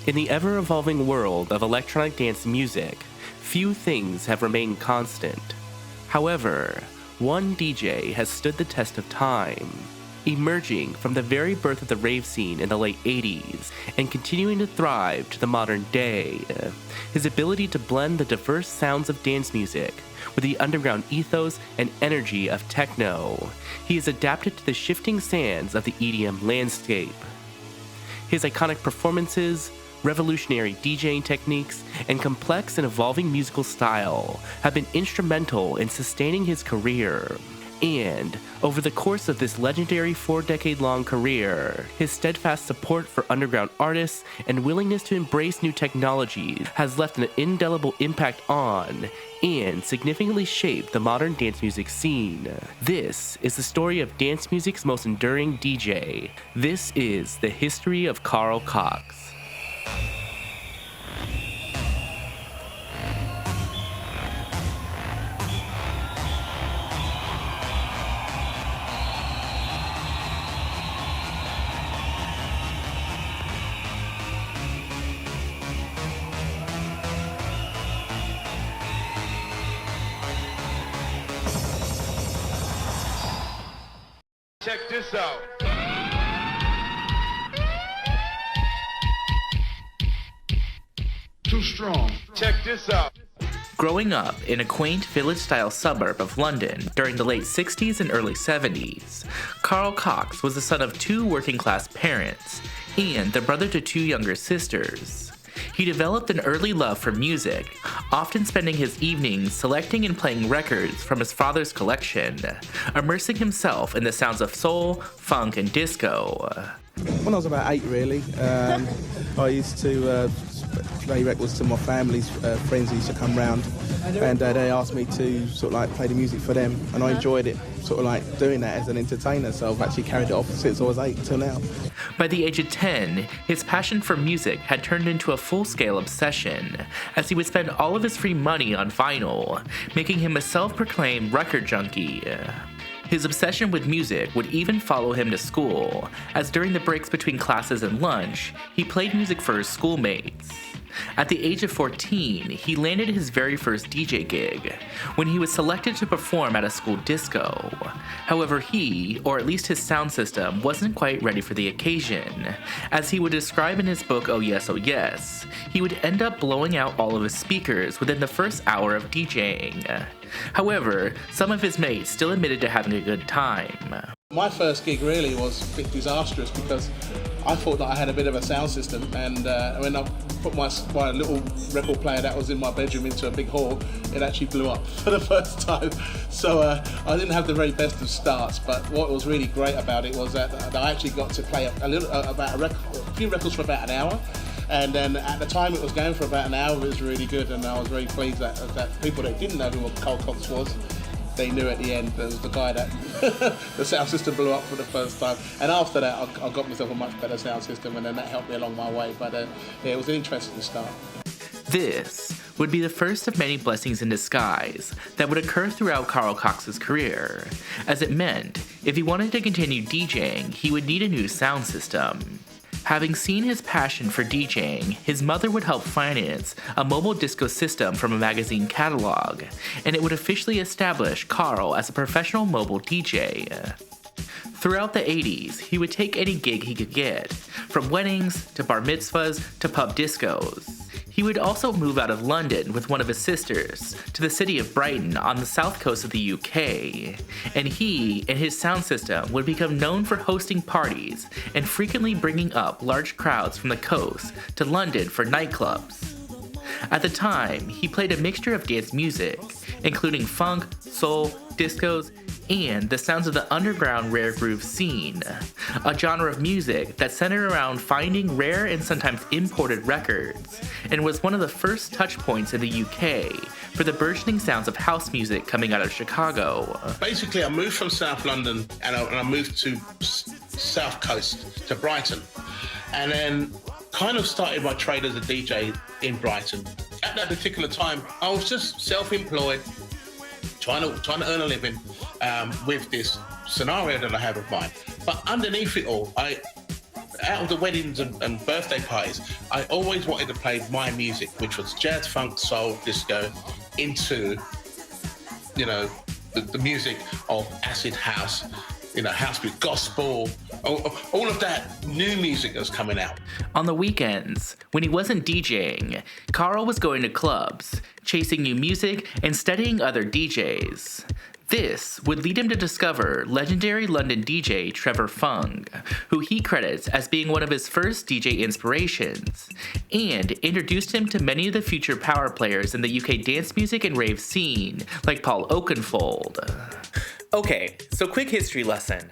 In the ever-evolving world of electronic dance music, few things have remained constant. However, one DJ has stood the test of time, emerging from the very birth of the rave scene in the late 80s and continuing to thrive to the modern day. His ability to blend the diverse sounds of dance music with the underground ethos and energy of techno, he is adapted to the shifting sands of the EDM landscape. His iconic performances, revolutionary DJing techniques, and complex and evolving musical style have been instrumental in sustaining his career. And, over the course of this legendary 4-decade-long career, his steadfast support for underground artists and willingness to embrace new technologies has left an indelible impact on and significantly shaped the modern dance music scene. This is the story of dance music's most enduring DJ. This is the history of Carl Cox. Check this out. Too strong. Check this out. Growing up in a quaint village-style suburb of London during the late 60s and early 70s, Carl Cox was the son of 2 working-class parents and the brother to 2 younger sisters. He developed an early love for music, often spending his evenings selecting and playing records from his father's collection, immersing himself in the sounds of soul, funk, and disco. When I was about 8, really, I used to play records to my family's friends who used to come round, and they asked me to sort of like play the music for them, and I enjoyed it, sort of like doing that as an entertainer, so I've actually carried it off since I was 8 till now. By the age of 10, his passion for music had turned into a full-scale obsession, as he would spend all of his free money on vinyl, making him a self-proclaimed record junkie. His obsession with music would even follow him to school, as during the breaks between classes and lunch, he played music for his schoolmates. At the age of 14, he landed his very first DJ gig, when he was selected to perform at a school disco. However, he, or at least his sound system, wasn't quite ready for the occasion. As he would describe in his book Oh Yes, he would end up blowing out all of his speakers within the first hour of DJing. However, some of his mates still admitted to having a good time. My first gig really was a bit disastrous because I thought that I had a bit of a sound system, and when I put my little record player that was in my bedroom into a big hall, it actually blew up for the first time. So I didn't have the very best of starts, but what was really great about it was that I actually got to play a few records for about an hour. And then at the time it was going for about an hour, it was really good, and I was very pleased that people that didn't know who Carl Cox was, they knew at the end there was the guy that the sound system blew up for the first time. And after that, I got myself a much better sound system, and then that helped me along my way. But yeah, it was an interesting start. This would be the first of many blessings in disguise that would occur throughout Carl Cox's career, as it meant if he wanted to continue DJing, he would need a new sound system. Having seen his passion for DJing, his mother would help finance a mobile disco system from a magazine catalog, and it would officially establish Carl as a professional mobile DJ. Throughout the 80s, he would take any gig he could get, from weddings to bar mitzvahs to pub discos. He would also move out of London with one of his sisters to the city of Brighton on the south coast of the UK, and he and his sound system would become known for hosting parties and frequently bringing up large crowds from the coast to London for nightclubs. At the time, he played a mixture of dance music, including funk, soul, discos, and the sounds of the underground rare groove scene, a genre of music that centered around finding rare and sometimes imported records, and was one of the first touch points in the UK for the burgeoning sounds of house music coming out of Chicago. Basically, I moved from South London and I moved to South Coast, to Brighton, and then kind of started my trade as a DJ in Brighton. At that particular time, I was just self-employed, trying to earn a living with this scenario that I had of mine. But underneath it all, out of the weddings and birthday parties, I always wanted to play my music, which was jazz, funk, soul, disco, into, the music of acid house, house music, gospel, all of that new music that's coming out. On the weekends, when he wasn't DJing, Carl was going to clubs, chasing new music, and studying other DJs. This would lead him to discover legendary London DJ Trevor Fung, who he credits as being one of his first DJ inspirations, and introduced him to many of the future power players in the UK dance music and rave scene, like Paul Oakenfold. Okay, so quick history lesson.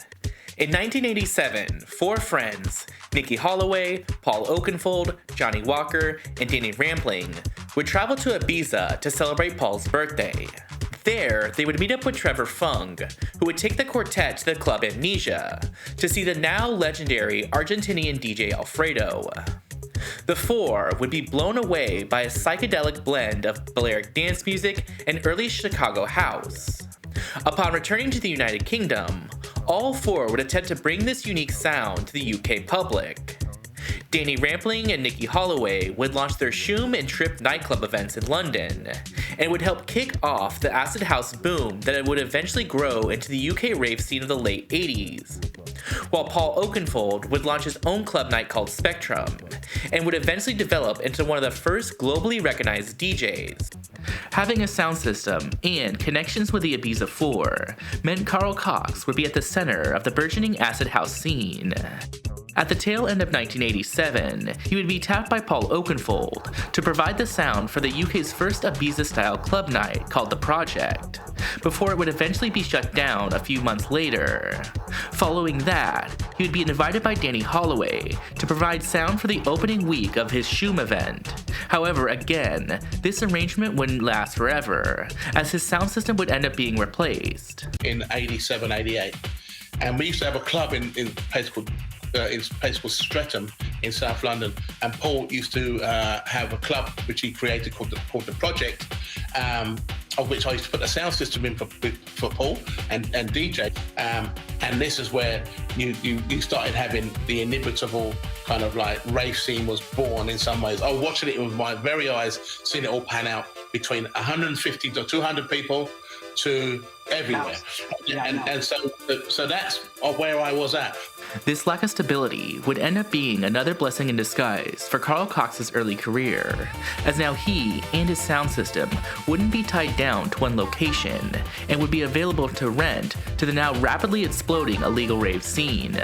In 1987, 4 friends, Nicky Holloway, Paul Oakenfold, Johnny Walker, and Danny Rampling, would travel to Ibiza to celebrate Paul's birthday. There, they would meet up with Trevor Fung, who would take the quartet to the club Amnesia to see the now legendary Argentinian DJ Alfredo. The 4 would be blown away by a psychedelic blend of Balearic dance music and early Chicago house. Upon returning to the United Kingdom, all 4 would attempt to bring this unique sound to the UK public. Danny Rampling and Nicky Holloway would launch their Shoom and Trip nightclub events in London, and would help kick off the acid house boom that would eventually grow into the UK rave scene of the late 80s. While Paul Oakenfold would launch his own club night called Spectrum, and would eventually develop into one of the first globally recognized DJs. Having a sound system and connections with the Ibiza 4 meant Carl Cox would be at the center of the burgeoning acid house scene. At the tail end of 1987, he would be tapped by Paul Oakenfold to provide the sound for the UK's first Ibiza-style club night called The Project, before it would eventually be shut down a few months later. Following that, he would be invited by Danny Holloway to provide sound for the opening week of his Shoom event. However, again, this arrangement wouldn't last forever, as his sound system would end up being replaced. In 87, 88. And we used to have a club in a place called Streatham in South London, and Paul used to have a club which he created called the Project, of which I used to put a sound system in for Paul and DJ, and this is where you started having the inimitable kind of like rave scene was born in some ways. I was watching it with my very eyes, seeing it all pan out between 150 to 200 people to everywhere. And so that's where I was at. This lack of stability would end up being another blessing in disguise for Carl Cox's early career, as now he and his sound system wouldn't be tied down to one location and would be available to rent to the now rapidly exploding illegal rave scene.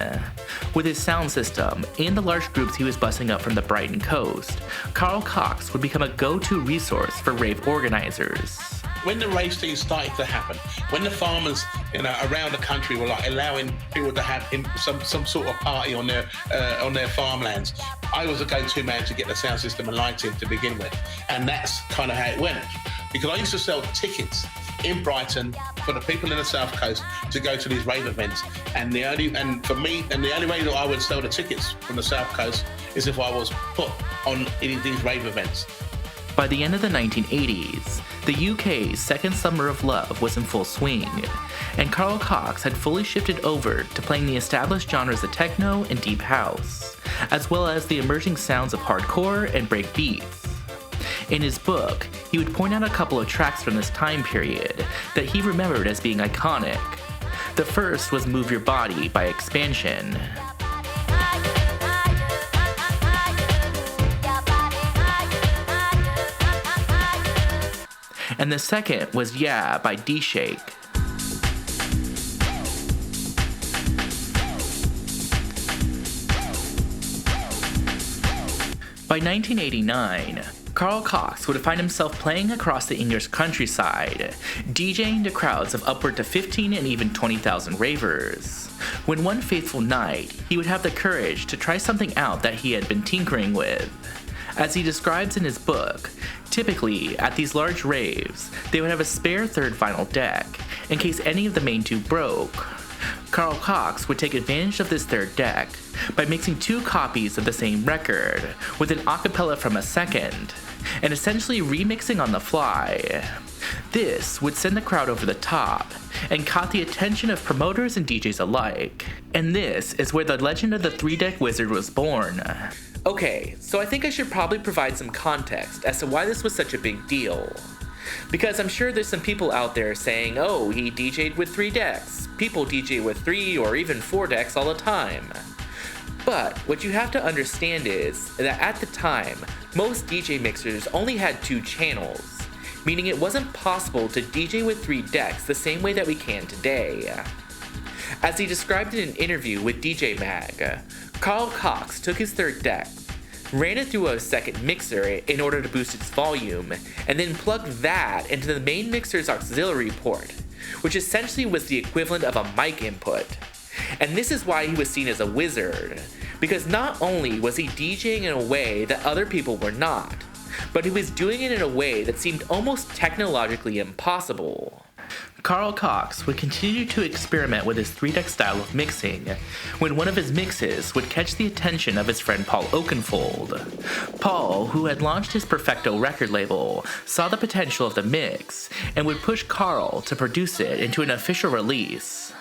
With his sound system and the large groups he was bussing up from the Brighton coast, Carl Cox would become a go-to resource for rave organizers. When the rave scene started to happen, when the farmers, around the country were like allowing people to have some sort of party on their farmlands, I was a go-to man to get the sound system and lighting to begin with, and that's kind of how it went. Because I used to sell tickets in Brighton for the people in the South Coast to go to these rave events, and the only way that I would sell the tickets from the South Coast is if I was put on these rave events. By the end of the 1980s, the UK's second summer of love was in full swing, and Carl Cox had fully shifted over to playing the established genres of techno and deep house, as well as the emerging sounds of hardcore and break beats. In his book, he would point out a couple of tracks from this time period that he remembered as being iconic. The first was Move Your Body by Expansion. And the second was Yeah by D-Shake. By 1989, Carl Cox would find himself playing across the English countryside, DJing to crowds of upward to 15 and even 20,000 ravers. When one fateful night, he would have the courage to try something out that he had been tinkering with. As he describes in his book, typically, at these large raves, they would have a spare third vinyl deck, in case any of the main two broke. Carl Cox would take advantage of this third deck by mixing 2 copies of the same record, with an acapella from a second, and essentially remixing on the fly. This would send the crowd over the top and caught the attention of promoters and DJs alike. And this is where the legend of the 3-deck wizard was born. Okay, so I think I should probably provide some context as to why this was such a big deal. Because I'm sure there's some people out there saying, oh, he DJ'd with 3 decks. People DJ with 3 or even 4 decks all the time. But what you have to understand is that at the time, most DJ mixers only had 2 channels, meaning it wasn't possible to DJ with 3 decks the same way that we can today. As he described in an interview with DJ Mag, Carl Cox took his 3rd deck, ran it through a 2nd mixer in order to boost its volume, and then plugged that into the main mixer's auxiliary port, which essentially was the equivalent of a mic input. And this is why he was seen as a wizard, because not only was he DJing in a way that other people were not, but he was doing it in a way that seemed almost technologically impossible. Carl Cox would continue to experiment with his 3-deck style of mixing when one of his mixes would catch the attention of his friend Paul Oakenfold. Paul, who had launched his Perfecto record label, saw the potential of the mix and would push Carl to produce it into an official release.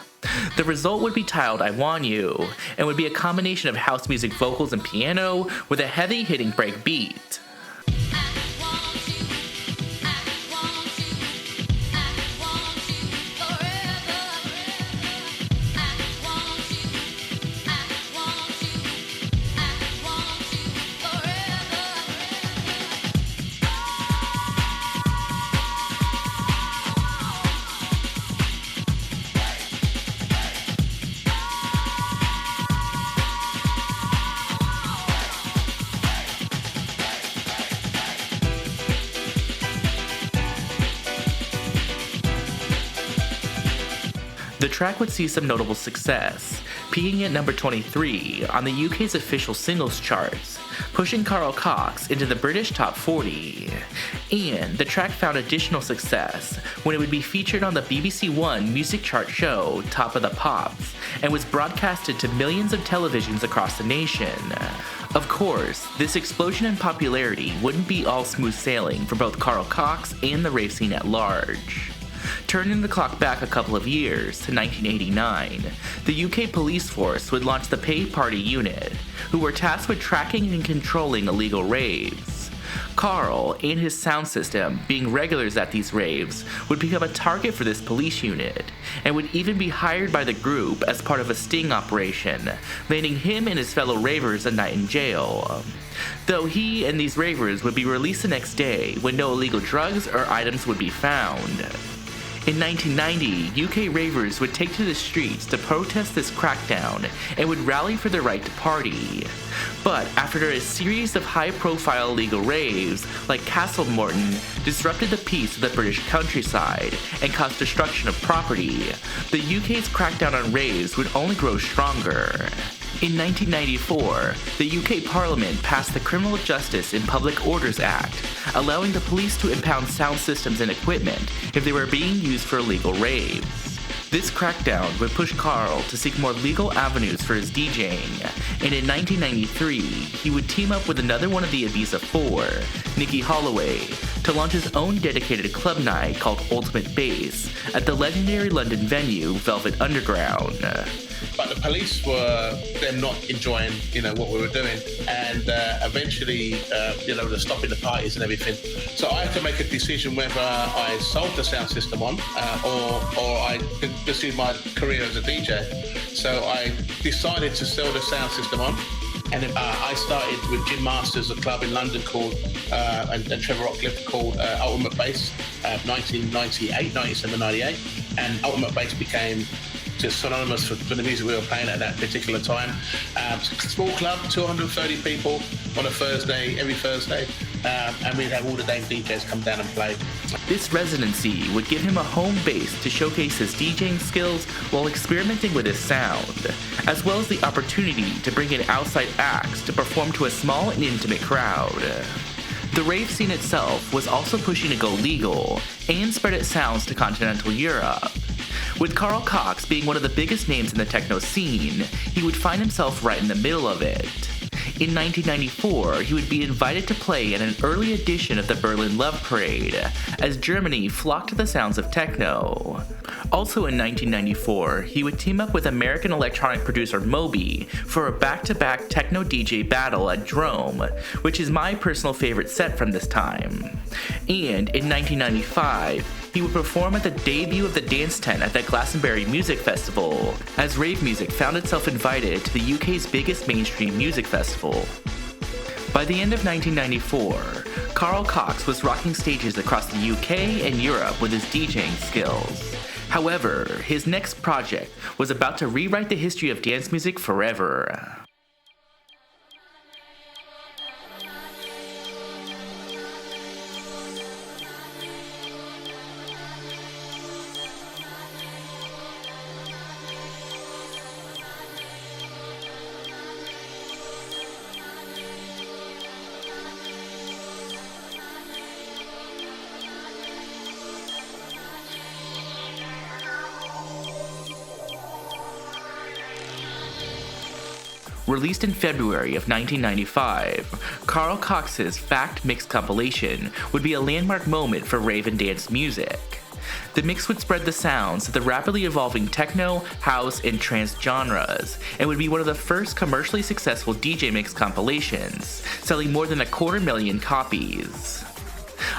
The result would be titled I Want You and would be a combination of house music vocals and piano with a heavy hitting break beat. The track would see some notable success, peaking at number 23 on the UK's official singles charts, pushing Carl Cox into the British top 40. And the track found additional success when it would be featured on the BBC One music chart show Top of the Pops, and was broadcasted to millions of televisions across the nation. Of course, this explosion in popularity wouldn't be all smooth sailing for both Carl Cox and the rave scene at large. Turning the clock back a couple of years to 1989, the UK police force would launch the Pay Party Unit, who were tasked with tracking and controlling illegal raves. Carl and his sound system, being regulars at these raves, would become a target for this police unit, and would even be hired by the group as part of a sting operation, landing him and his fellow ravers a night in jail. Though he and these ravers would be released the next day when no illegal drugs or items would be found. In 1990, UK ravers would take to the streets to protest this crackdown and would rally for their right to party. But after a series of high-profile illegal raves, like Castlemorton, disrupted the peace of the British countryside and caused destruction of property, the UK's crackdown on raves would only grow stronger. In 1994, the UK Parliament passed the Criminal Justice in Public Orders Act, allowing the police to impound sound systems and equipment if they were being used for illegal raves. This crackdown would push Carl to seek more legal avenues for his DJing, and in 1993, he would team up with another one of the Ibiza Four, Nicky Holloway, to launch his own dedicated club night called Ultimate Bass at the legendary London venue Velvet Underground. But the police were them not enjoying, what we were doing, and eventually, they're stopping the parties and everything. So I had to make a decision whether I sold the sound system on, or I pursued my career as a DJ. So I decided to sell the sound system on, and I started with Jim Masters, a club in London called, and Trevor Rockcliffe called Ultimate Bass, 1998, 97, 98, and Ultimate Bass became just synonymous for the music we were playing at that particular time. Small club, 230 people on a Thursday, every Thursday, and we'd have all the Dave DJs come down and play. This residency would give him a home base to showcase his DJing skills while experimenting with his sound, as well as the opportunity to bring in outside acts to perform to a small and intimate crowd. The rave scene itself was also pushing to go legal and spread its sounds to continental Europe. With Carl Cox being one of the biggest names in the techno scene, he would find himself right in the middle of it. In 1994, he would be invited to play in an early edition of the Berlin Love Parade, as Germany flocked to the sounds of techno. Also in 1994, he would team up with American electronic producer Moby for a back-to-back techno DJ battle at Drome, which is my personal favorite set from this time. And in 1995, he would perform at the debut of the dance tent at the Glastonbury Music Festival, as rave music found itself invited to the UK's biggest mainstream music festival. By the end of 1994, Carl Cox was rocking stages across the UK and Europe with his DJing skills. However, his next project was about to rewrite the history of dance music forever. Released in February of 1995, Carl Cox's Fact Mix compilation would be a landmark moment for rave and dance music. The mix would spread the sounds of the rapidly evolving techno, house, and trance genres, and would be one of the first commercially successful DJ mix compilations, selling more than 250,000 copies.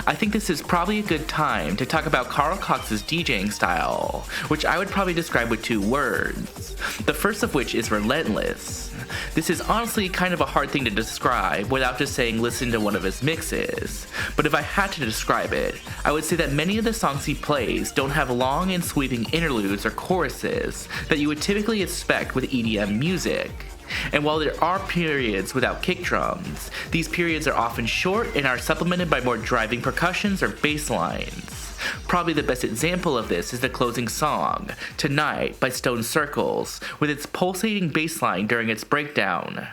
I think this is probably a good time to talk about Carl Cox's DJing style, which I would probably describe with 2 words, the first of which is relentless. This is honestly kind of a hard thing to describe without just saying listen to one of his mixes, but if I had to describe it, I would say that many of the songs he plays don't have long and sweeping interludes or choruses that you would typically expect with EDM music. And while there are periods without kick drums, these periods are often short and are supplemented by more driving percussions or bass lines. Probably the best example of this is the closing song, Tonight by Stone Circles, with its pulsating bass line during its breakdown.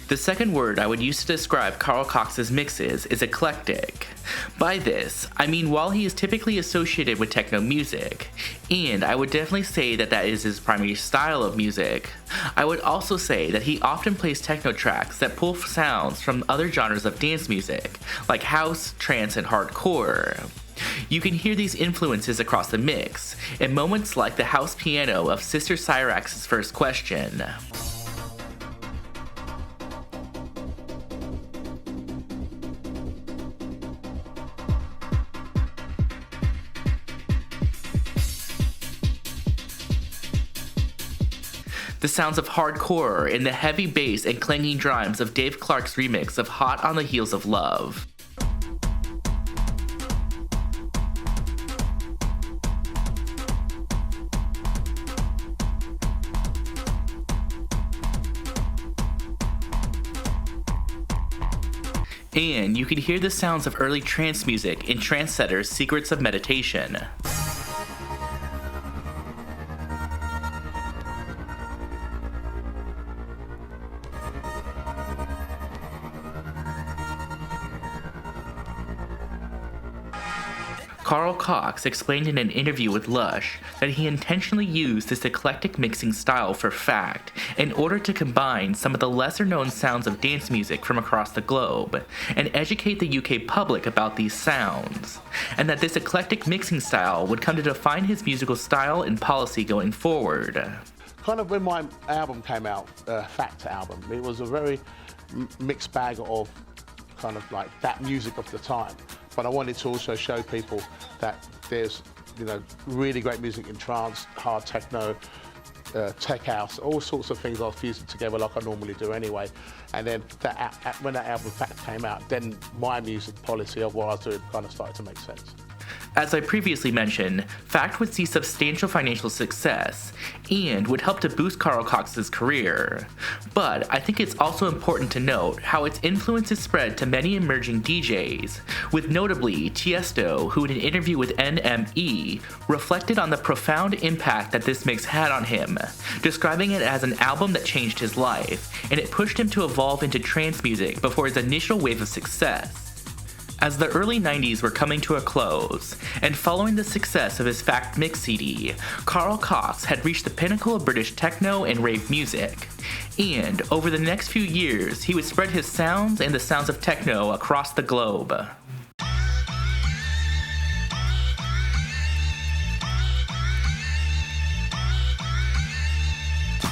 The second word I would use to describe Carl Cox's mixes is eclectic. By this, I mean while he is typically associated with techno music, and I would definitely say that is his primary style of music, I would also say that he often plays techno tracks that pull sounds from other genres of dance music, like house, trance, and hardcore. You can hear these influences across the mix, in moments like the house piano of Sister Cyrax's First Question. The sounds of hardcore in the heavy bass and clanging drums of Dave Clark's remix of Hot on the Heels of Love. And you can hear the sounds of early trance music in Trendsetter's Secrets of Meditation. Carl Cox explained in an interview with Lush that he intentionally used this eclectic mixing style for Fact in order to combine some of the lesser-known sounds of dance music from across the globe and educate the UK public about these sounds, and that this eclectic mixing style would come to define his musical style and policy going forward. Kind of when my album came out, Fact album, it was a very mixed bag of kind of like that music of the time. But I wanted to also show people that there's, really great music in trance, hard techno, tech house, all sorts of things. I'll fuse it together like I normally do anyway. And then when that album Fact came out, then my music policy of what I was doing kind of started to make sense. As I previously mentioned, Fact would see substantial financial success and would help to boost Carl Cox's career. But I think it's also important to note how its influence is spread to many emerging DJs, with notably Tiesto, who in an interview with NME reflected on the profound impact that this mix had on him, describing it as an album that changed his life, and it pushed him to evolve into trance music before his initial wave of success. As the early 90s were coming to a close, and following the success of his Fact Mix CD, Carl Cox had reached the pinnacle of British techno and rave music. And over the next few years, he would spread his sounds and the sounds of techno across the globe.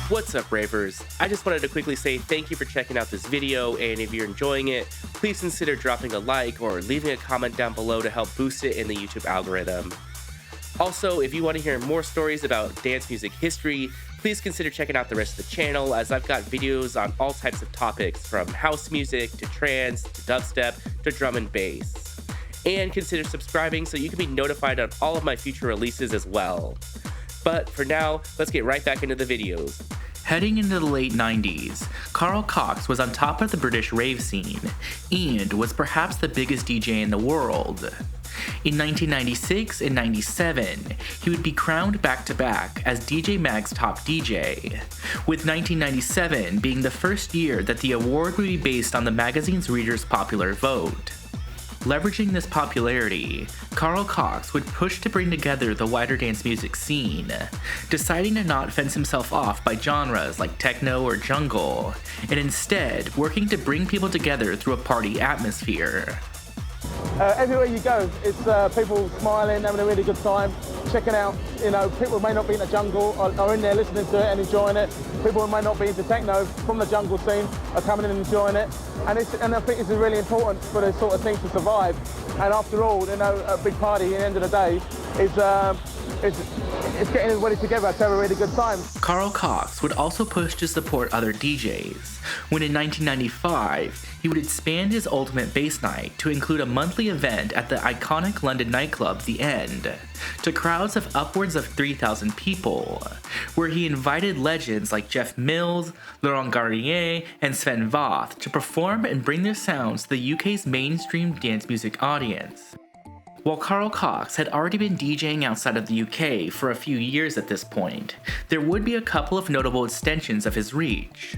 What's up, ravers? I just wanted to quickly say thank you for checking out this video, and if you're enjoying it, please consider dropping a like or leaving a comment down below to help boost it in the YouTube algorithm. Also, if you want to hear more stories about dance music history, please consider checking out the rest of the channel, as I've got videos on all types of topics from house music to trance to dubstep to drum and bass. And consider subscribing so you can be notified on all of my future releases as well. But for now, let's get right back into the videos. Heading into the late 90s, Carl Cox was on top of the British rave scene, and was perhaps the biggest DJ in the world. In 1996 and 97, he would be crowned back-to-back as DJ Mag's top DJ, with 1997 being the first year that the award would be based on the magazine's readers' popular vote. Leveraging this popularity, Carl Cox would push to bring together the wider dance music scene, deciding to not fence himself off by genres like techno or jungle, and instead working to bring people together through a party atmosphere. Everywhere you go, it's people smiling, having a really good time, checking out, people may not be in the jungle are in there listening to it and enjoying it. People who may not be into techno from the jungle scene are coming in and enjoying it. And I think it's really important for this sort of thing to survive. And after all, a big party at the end of the day is getting everybody together to have a really good time. Carl Cox would also push to support other DJs, when in 1995, he would expand his Ultimate Bass Night to include a monthly event at the iconic London nightclub The End, to crowds of upwards of 3,000 people, where he invited legends like Jeff Mills, Laurent Garnier, and Sven Voth to perform and bring their sounds to the UK's mainstream dance music audience. While Carl Cox had already been DJing outside of the UK for a few years at this point, there would be a couple of notable extensions of his reach.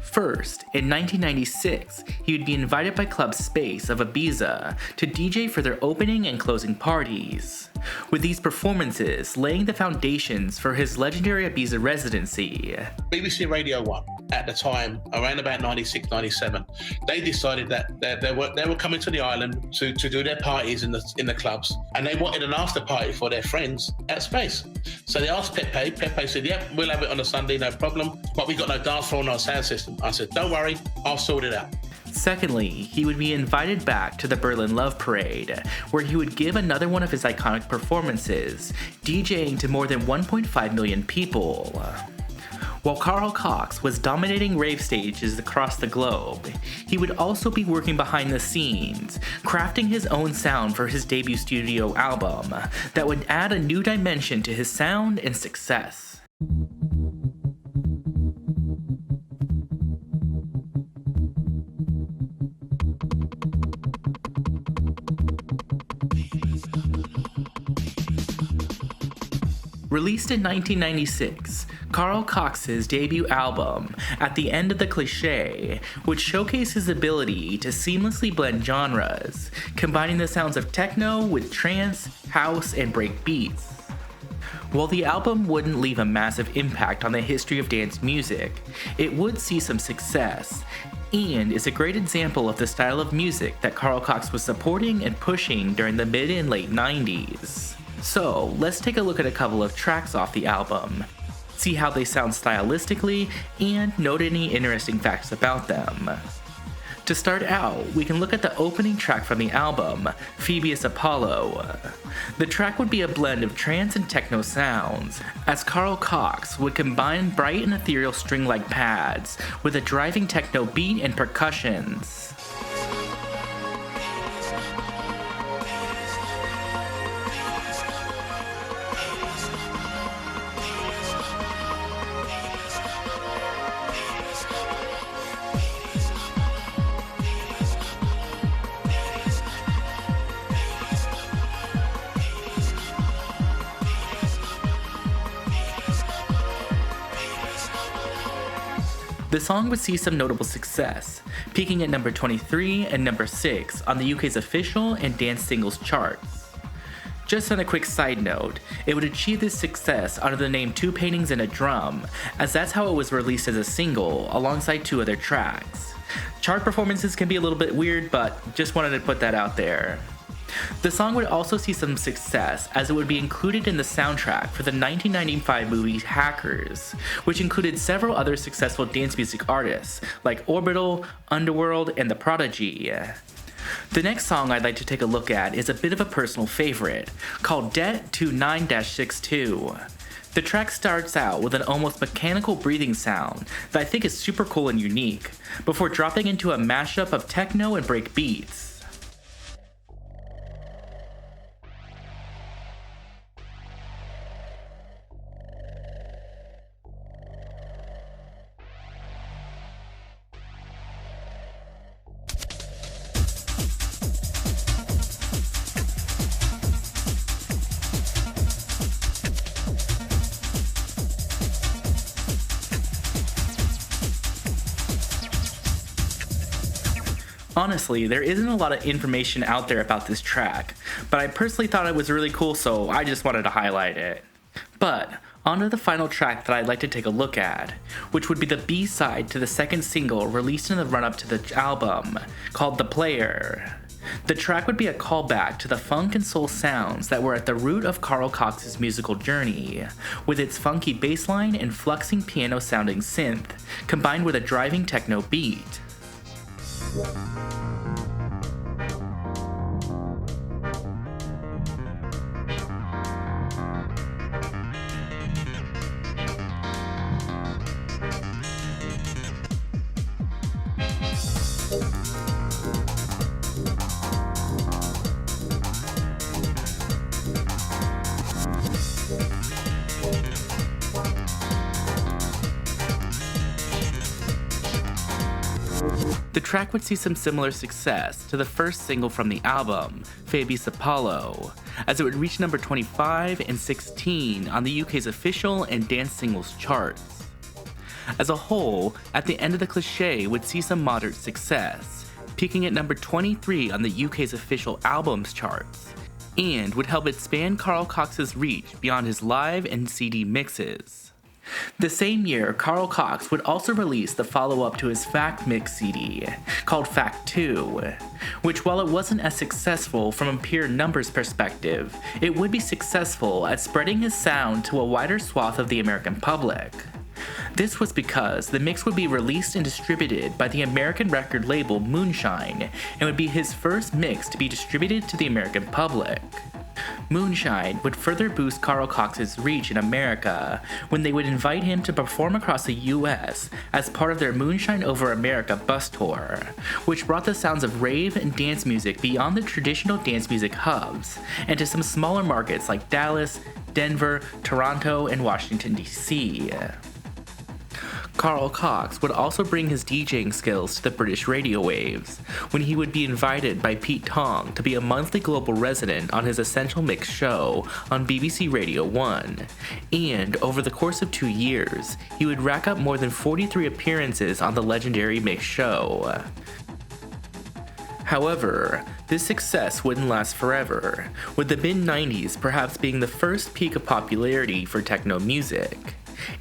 First, in 1996, he would be invited by Club Space of Ibiza to DJ for their opening and closing parties, with these performances laying the foundations for his legendary Ibiza residency. BBC Radio 1 at the time, around about 96, 97, they decided that they were coming to the island to do their parties in the clubs, and they wanted an after party for their friends at Space. So they asked Pepe. Pepe said, "Yep, we'll have it on a Sunday, no problem, but we got no dance floor, no sound system." I said, "Don't worry, I'll sort it out." Secondly, he would be invited back to the Berlin Love Parade, where he would give another one of his iconic performances, DJing to more than 1.5 million people. While Carl Cox was dominating rave stages across the globe, he would also be working behind the scenes, crafting his own sound for his debut studio album that would add a new dimension to his sound and success. Released in 1996, Carl Cox's debut album, At the End of the Cliché, would showcase his ability to seamlessly blend genres, combining the sounds of techno with trance, house, and break beats. While the album wouldn't leave a massive impact on the history of dance music, it would see some success, and is a great example of the style of music that Carl Cox was supporting and pushing during the mid and late 90s. So, let's take a look at a couple of tracks off the album, see how they sound stylistically, and note any interesting facts about them. To start out, we can look at the opening track from the album, Phoebus Apollo. The track would be a blend of trance and techno sounds, as Carl Cox would combine bright and ethereal string-like pads with a driving techno beat and percussions. The song would see some notable success, peaking at number 23 and number 6 on the UK's official and dance singles charts. Just on a quick side note, it would achieve this success under the name Two Paintings and a Drum, as that's how it was released as a single alongside 2 other tracks. Chart performances can be a little bit weird, but just wanted to put that out there. The song would also see some success as it would be included in the soundtrack for the 1995 movie Hackers, which included several other successful dance music artists like Orbital, Underworld, and The Prodigy. The next song I'd like to take a look at is a bit of a personal favorite, called Det 29-62. The track starts out with an almost mechanical breathing sound that I think is super cool and unique, before dropping into a mashup of techno and break beats. Honestly, there isn't a lot of information out there about this track, but I personally thought it was really cool, so I just wanted to highlight it. But on to the final track that I'd like to take a look at, which would be the B-side to the second single released in the run-up to the album, called The Player. The track would be a callback to the funk and soul sounds that were at the root of Carl Cox's musical journey, with its funky bassline and fluxing piano-sounding synth, combined with a driving techno beat. The track would see some similar success to the first single from the album, Fabius Apollo, as it would reach number 25 and 16 on the UK's official and dance singles charts. As a whole, At the End of the Cliché would see some moderate success, peaking at number 23 on the UK's official albums charts, and would help expand Carl Cox's reach beyond his live and CD mixes. The same year, Carl Cox would also release the follow-up to his Fact Mix CD, called Fact 2, which, while it wasn't as successful from a pure numbers perspective, it would be successful at spreading his sound to a wider swath of the American public. This was because the mix would be released and distributed by the American record label Moonshine, and would be his first mix to be distributed to the American public. Moonshine would further boost Carl Cox's reach in America when they would invite him to perform across the US as part of their Moonshine Over America bus tour, which brought the sounds of rave and dance music beyond the traditional dance music hubs and to some smaller markets like Dallas, Denver, Toronto, and Washington, D.C. Carl Cox would also bring his DJing skills to the British radio waves, when he would be invited by Pete Tong to be a monthly global resident on his Essential Mix show on BBC Radio 1, and over the course of 2 years, he would rack up more than 43 appearances on the legendary Mix show. However, this success wouldn't last forever, with the mid-90s perhaps being the first peak of popularity for techno music.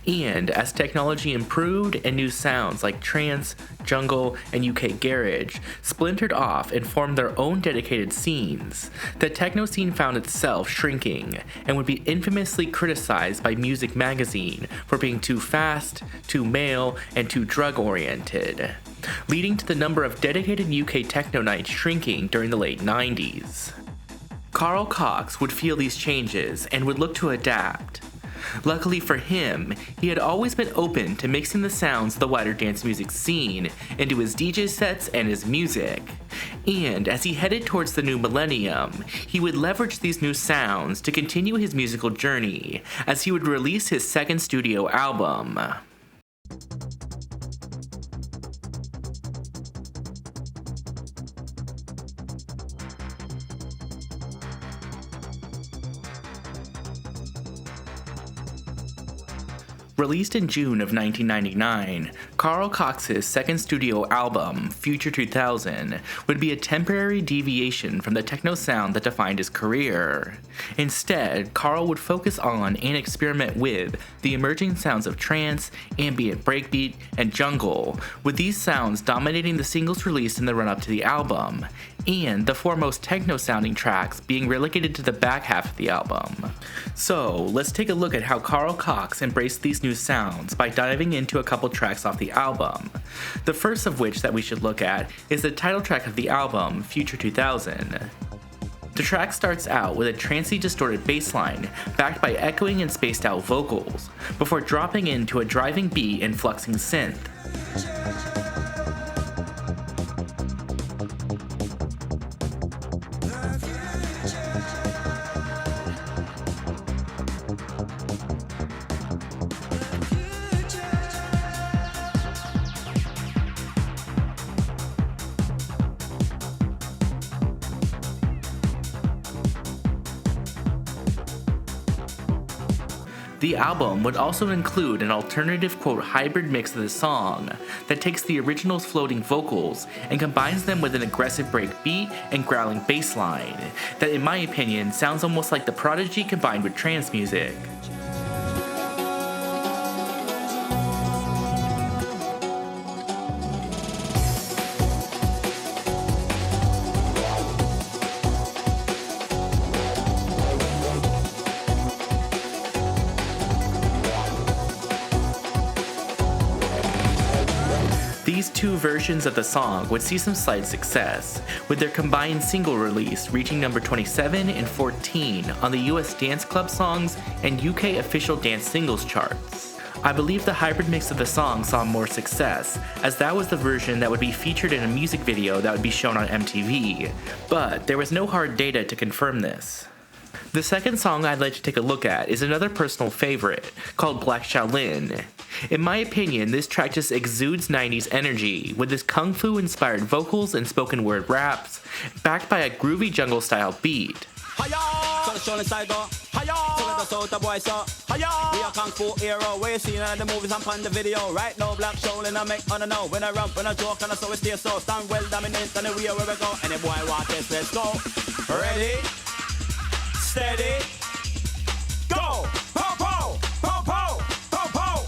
And as technology improved and new sounds like trance, jungle, and UK garage splintered off and formed their own dedicated scenes, the techno scene found itself shrinking and would be infamously criticized by Music Magazine for being too fast, too male, and too drug-oriented, leading to the number of dedicated UK techno nights shrinking during the late 90s. Carl Cox would feel these changes and would look to adapt. Luckily for him, he had always been open to mixing the sounds of the wider dance music scene into his DJ sets and his music. And as he headed towards the new millennium, he would leverage these new sounds to continue his musical journey as he would release his second studio album. Released in June of 1999, Carl Cox's second studio album, Future 2000, would be a temporary deviation from the techno sound that defined his career. Instead, Carl would focus on and experiment with the emerging sounds of trance, ambient breakbeat, and jungle, with these sounds dominating the singles released in the run-up to the album, and the foremost techno-sounding tracks being relegated to the back half of the album. So, let's take a look at how Carl Cox embraced these new sounds by diving into a couple tracks off the album. The first of which that we should look at is the title track of the album, Future 2000. The track starts out with a trancey distorted bass line backed by echoing and spaced out vocals, before dropping into a driving beat and fluxing synth. The album would also include an alternative quote hybrid mix of the song that takes the original's floating vocals and combines them with an aggressive break beat and growling bass line that in my opinion sounds almost like The Prodigy combined with trance music. These two versions of the song would see some slight success, with their combined single release reaching number 27 and 14 on the US Dance Club Songs and UK Official Dance Singles charts. I believe the hybrid mix of the song saw more success, as that was the version that would be featured in a music video that would be shown on MTV, but there was no hard data to confirm this. The second song I'd like to take a look at is another personal favorite, called Black Shaolin. In my opinion, this track just exudes 90s energy, with its kung fu inspired vocals and spoken word raps, backed by a groovy jungle style beat. We are kung fu hero, we seen in the movies and on the video. Right now, Black Shaolin I make on the know. When I rap, when I joke, and I so we stay so. Stand well dominant, and we are where we go. Any boy want this, let's go. Ready? Steady, go! Po po! Po po! Po po!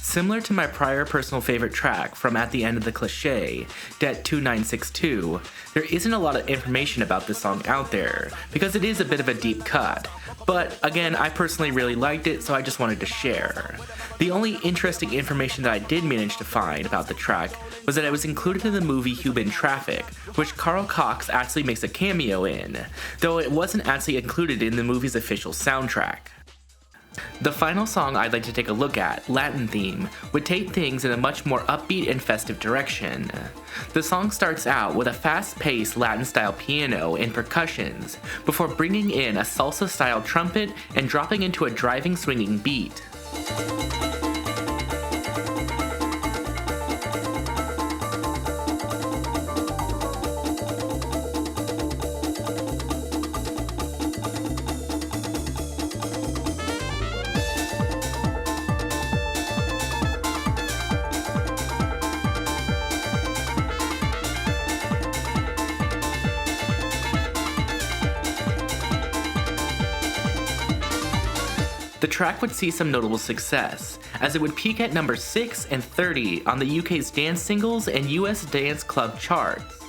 Similar to my prior personal favorite track from At the End of the Cliché, Det 2962, there isn't a lot of information about this song out there, because it is a bit of a deep cut. But again, I personally really liked it, so I just wanted to share. The only interesting information that I did manage to find about the track was that it was included in the movie Human Traffic, which Carl Cox actually makes a cameo in, though it wasn't actually included in the movie's official soundtrack. The final song I'd like to take a look at, Latin Theme, would take things in a much more upbeat and festive direction. The song starts out with a fast-paced Latin-style piano and percussions, before bringing in a salsa-style trumpet and dropping into a driving swinging beat. The track would see some notable success, as it would peak at number 6 and 30 on the UK's dance singles and US dance club charts.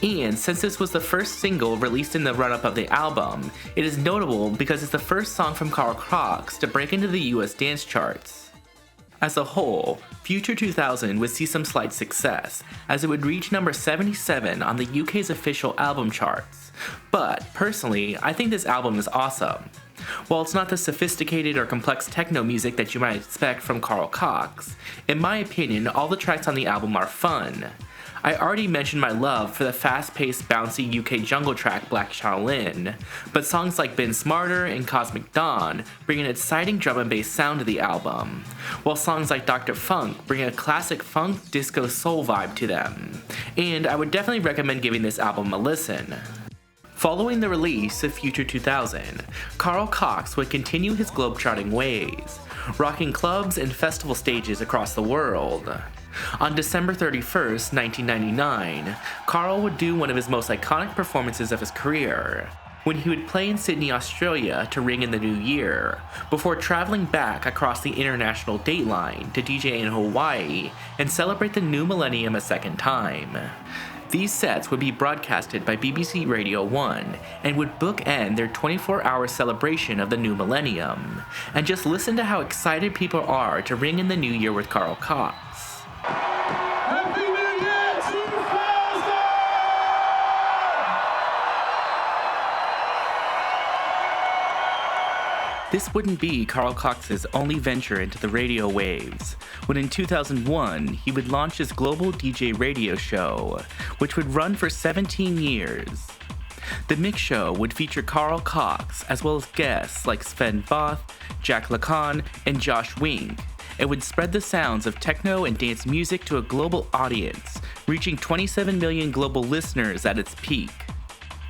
And since this was the first single released in the run-up of the album, it is notable because it's the first song from Carl Cox to break into the US dance charts. As a whole, Future 2000 would see some slight success, as it would reach number 77 on the UK's official album charts. But, personally, I think this album is awesome. While it's not the sophisticated or complex techno music that you might expect from Carl Cox, in my opinion, all the tracks on the album are fun. I already mentioned my love for the fast-paced, bouncy UK jungle track Black Shaolin, but songs like Been Smarter and Cosmic Dawn bring an exciting drum and bass sound to the album, while songs like Dr. Funk bring a classic funk, disco, soul vibe to them, and I would definitely recommend giving this album a listen. Following the release of Future 2000, Carl Cox would continue his globetrotting ways, rocking clubs and festival stages across the world. On December 31st, 1999, Carl would do one of his most iconic performances of his career, when he would play in Sydney, Australia to ring in the new year, before traveling back across the international date line to DJ in Hawaii and celebrate the new millennium a second time. These sets would be broadcasted by BBC Radio 1 and would bookend their 24-hour celebration of the new millennium. And just listen to how excited people are to ring in the new year with Carl Cox. Happy New Year 2000! This wouldn't be Carl Cox's only venture into the radio waves, when in 2001 he would launch his global DJ radio show, which would run for 17 years. The mix show would feature Carl Cox as well as guests like Sven Voth, Jack Lacan, and Josh Wink. It would spread the sounds of techno and dance music to a global audience, reaching 27 million global listeners at its peak.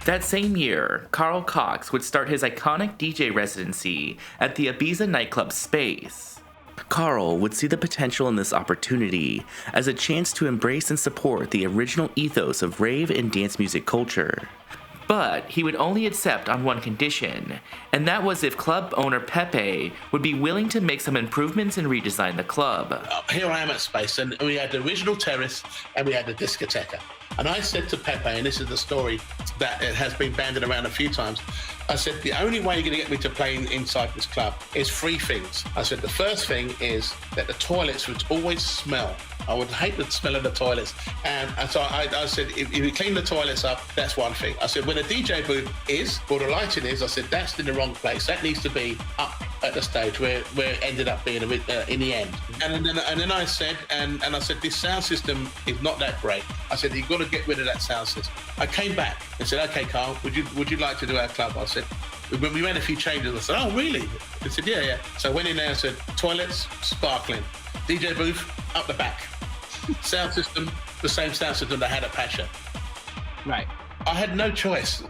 That same year, Carl Cox would start his iconic DJ residency at the Ibiza nightclub Space. Carl would see the potential in this opportunity as a chance to embrace and support the original ethos of rave and dance music culture. But he would only accept on one condition, and that was if club owner Pepe would be willing to make some improvements and redesign the club. Here I am at Space, and we had the original terrace and we had the discoteca. And I said to Pepe, and this is the story that it has been banded around a few times, I said, the only way you're going to get me to play inside this club is three things. I said, the first thing is that the toilets would always smell. I would hate the smell of the toilets. And so I said, if you clean the toilets up, that's one thing. I said, when the DJ booth is, or the lighting is, I said, that's in the wrong place. That needs to be up at the stage where it ended up being in the end. And then I said, and I said, this sound system is not that great. I said, you've got to get rid of that sound system. I came back and said, okay, Carl, would you like to do our club? I said, when we made a few changes, I said, oh, really? He said, yeah. So I went in there and said, toilets, sparkling. DJ booth, up the back. Sound system, the same sound system that I had at Pasha. Right. I had no choice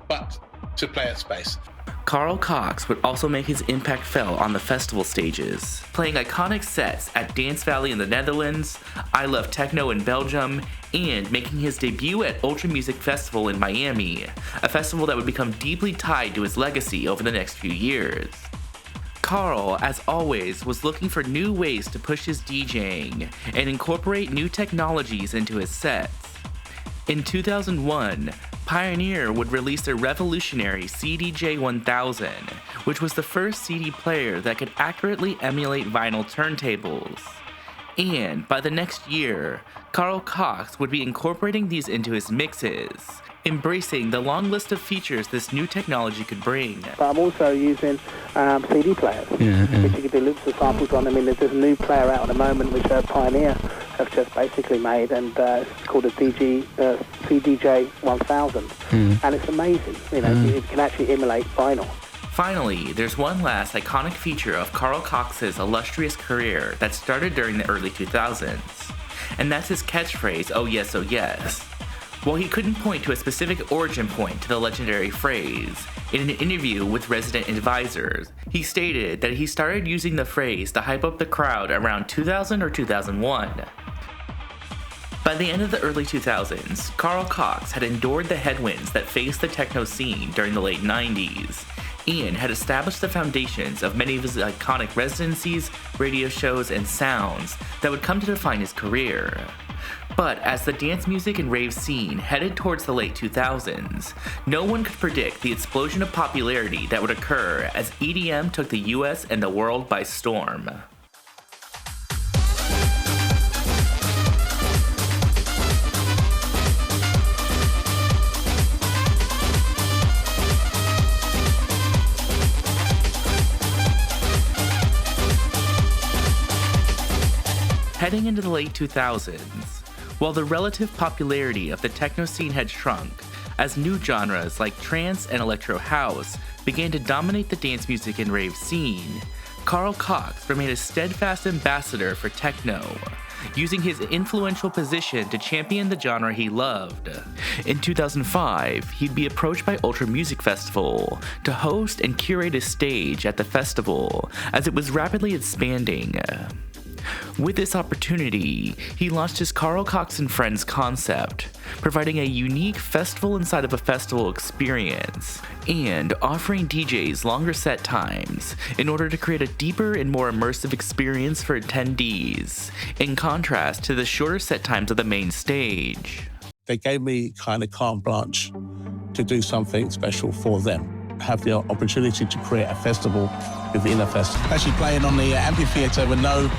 but to play at Space. Carl Cox would also make his impact felt on the festival stages, playing iconic sets at Dance Valley in the Netherlands, I Love Techno in Belgium, and making his debut at Ultra Music Festival in Miami, a festival that would become deeply tied to his legacy over the next few years. Carl, as always, was looking for new ways to push his DJing and incorporate new technologies into his sets. In 2001, Pioneer would release their revolutionary CDJ 1000, which was the first CD player that could accurately emulate vinyl turntables. And by the next year, Carl Cox would be incorporating these into his mixes, embracing the long list of features this new technology could bring. But I'm also using CD players, which you can do loops of samples on. I mean, there's a new player out at the moment which Pioneer have just basically made, and it's called a CDJ 1000, and it's amazing. You know, it can actually emulate vinyl. Finally, there's one last iconic feature of Carl Cox's illustrious career that started during the early 2000s, and that's his catchphrase, "Oh yes, oh yes." While he couldn't point to a specific origin point to the legendary phrase, in an interview with Resident Advisors, he stated that he started using the phrase to hype up the crowd around 2000 or 2001. By the end of the early 2000s, Carl Cox had endured the headwinds that faced the techno scene during the late 90s, and had established the foundations of many of his iconic residencies, radio shows, and sounds that would come to define his career. But as the dance music and rave scene headed towards the late 2000s, no one could predict the explosion of popularity that would occur as EDM took the US and the world by storm. Heading into the late 2000s, while the relative popularity of the techno scene had shrunk, as new genres like trance and electro house began to dominate the dance music and rave scene, Carl Cox remained a steadfast ambassador for techno, using his influential position to champion the genre he loved. In 2005, he'd be approached by Ultra Music Festival to host and curate a stage at the festival as it was rapidly expanding. With this opportunity, he launched his Carl Cox and Friends concept, providing a unique festival inside of a festival experience, and offering DJs longer set times in order to create a deeper and more immersive experience for attendees, in contrast to the shorter set times of the main stage. They gave me kind of carte blanche to do something special for them. Have the opportunity to create a festival within a festival. Actually playing on the amphitheatre with no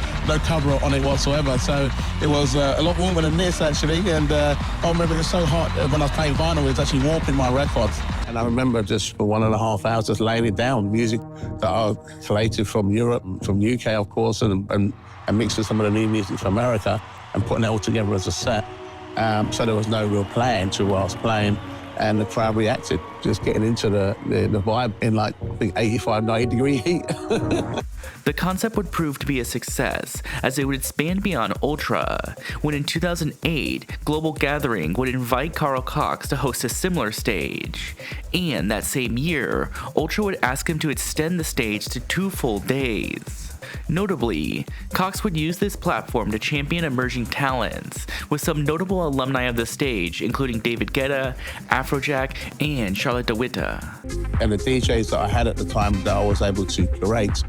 cover on it whatsoever, so it was a lot warmer than this actually, and I remember it was so hot when I was playing vinyl, it was actually warping my records. And I remember just for 1.5 hours just laying it down, music that I collated from Europe, from UK of course, and mixing some of the new music from America and putting it all together as a set. So there was no real plan to what I was playing. And the crowd reacted, just getting into the vibe in like, I think 85, 90 degree heat. The concept would prove to be a success as it would expand beyond Ultra, when in 2008, Global Gathering would invite Carl Cox to host a similar stage. And that same year, Ultra would ask him to extend the stage to 2 full days. Notably, Cox would use this platform to champion emerging talents, with some notable alumni of the stage, including David Guetta, Afrojack, and Charlotte DeWitt. And the DJs that I had at the time that I was able to curate,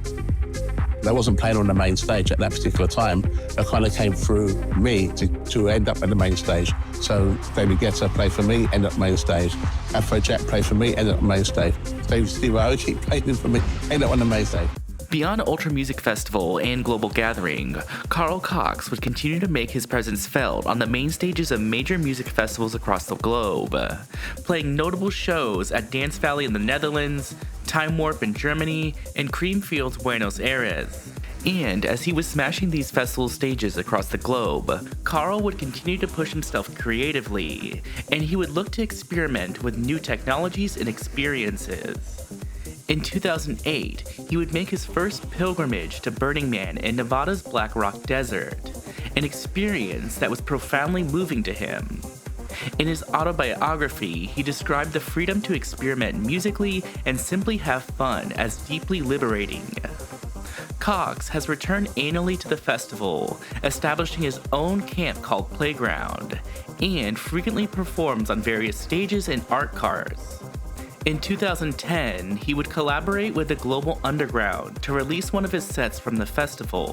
they wasn't playing on the main stage at that particular time. They kind of came through me to end up at the main stage. So David Guetta played for me, ended up main stage. Afrojack played for me, ended up main stage. Steve Aoki played for me, ended up on the main stage. Beyond Ultra Music Festival and Global Gathering, Carl Cox would continue to make his presence felt on the main stages of major music festivals across the globe, playing notable shows at Dance Valley in the Netherlands, Time Warp in Germany, and Creamfields, Buenos Aires. And as he was smashing these festival stages across the globe, Carl would continue to push himself creatively, and he would look to experiment with new technologies and experiences. In 2008, he would make his first pilgrimage to Burning Man in Nevada's Black Rock Desert, an experience that was profoundly moving to him. In his autobiography, he described the freedom to experiment musically and simply have fun as deeply liberating. Cox has returned annually to the festival, establishing his own camp called Playground, and frequently performs on various stages and art cars. In 2010, he would collaborate with the Global Underground to release one of his sets from the festival,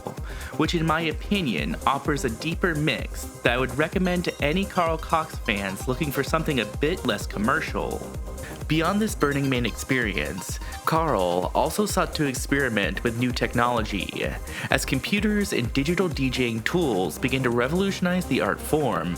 which in my opinion offers a deeper mix that I would recommend to any Carl Cox fans looking for something a bit less commercial. Beyond this Burning Man experience, Carl also sought to experiment with new technology, as computers and digital DJing tools began to revolutionize the art form.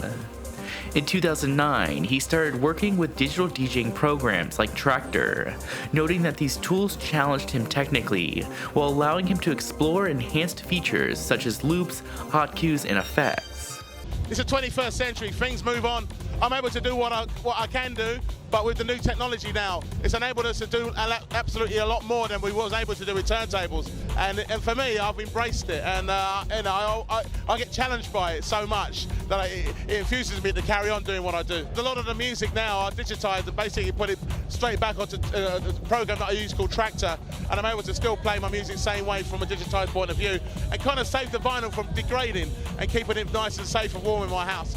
In 2009, he started working with digital DJing programs like Tracklist, noting that these tools challenged him technically, while allowing him to explore enhanced features such as loops, hot cues, and effects. It's the 21st century, things move on. I'm able to do what I can do, but with the new technology now, it's enabled us to do absolutely a lot more than we was able to do with turntables. And for me, I've embraced it, and I get challenged by it so much that it infuses me to carry on doing what I do. A lot of the music now are digitized and basically put it straight back onto the program that I use called Tracklist, and I'm able to still play my music the same way from a digitized point of view, and kind of save the vinyl from degrading and keeping it nice and safe and warm in my house.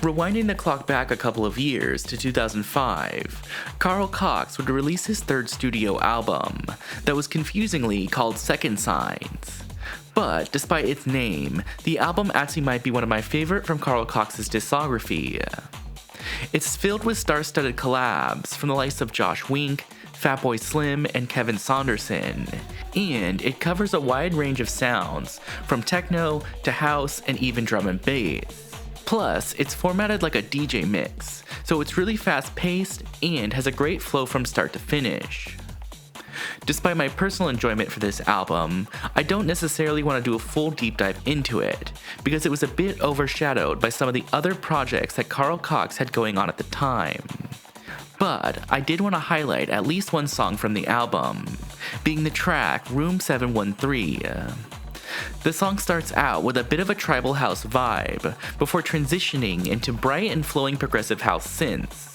Rewinding the clock back a couple of years to 2005, Carl Cox would release his third studio album that was confusingly called Second Signs. But despite its name, the album actually might be one of my favorite from Carl Cox's discography. It's filled with star-studded collabs from the likes of Josh Wink, Fatboy Slim, and Kevin Saunderson, and it covers a wide range of sounds, from techno to house and even drum and bass. Plus, it's formatted like a DJ mix, so it's really fast-paced and has a great flow from start to finish. Despite my personal enjoyment for this album, I don't necessarily want to do a full deep dive into it, because it was a bit overshadowed by some of the other projects that Carl Cox had going on at the time. But I did want to highlight at least one song from the album, being the track Room 713. The song starts out with a bit of a tribal house vibe, before transitioning into bright and flowing progressive house synths,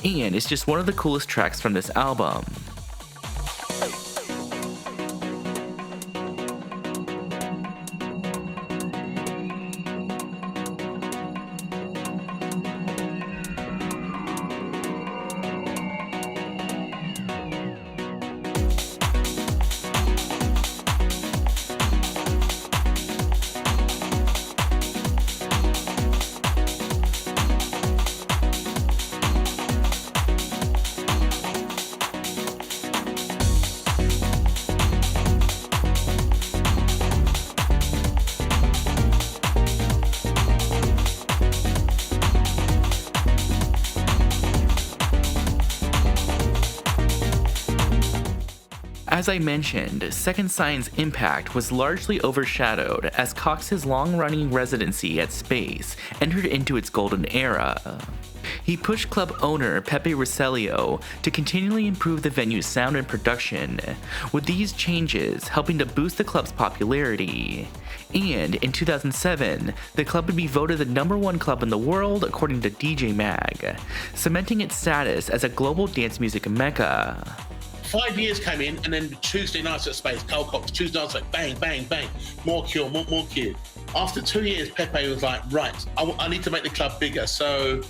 and it's just one of the coolest tracks from this album. As I mentioned, Second Sign's impact was largely overshadowed as Cox's long-running residency at Space entered into its golden era. He pushed club owner Pepe Rosselló to continually improve the venue's sound and production, with these changes helping to boost the club's popularity. And in 2007, the club would be voted the #1 club in the world according to DJ Mag, cementing its status as a global dance music mecca. 5 years came in, and then Tuesday nights at Space, Carl Cox, Tuesday nights like bang, bang, bang, more Cure, more Cure. After 2 years, Pepe was like, right, I need to make the club bigger. So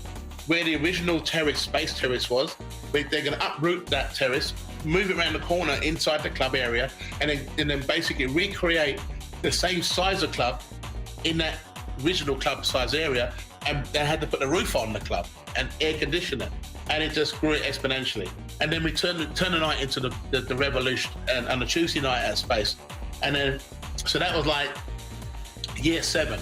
where the original terrace, Space Terrace was, they're going to uproot that terrace, move it around the corner inside the club area, and then basically recreate the same size of club in that original club size area, and they had to put the roof on the club and air condition it. And it just grew exponentially. And then we turned the night into the Revolution and on a Tuesday night at Space. And then, so that was like year 7.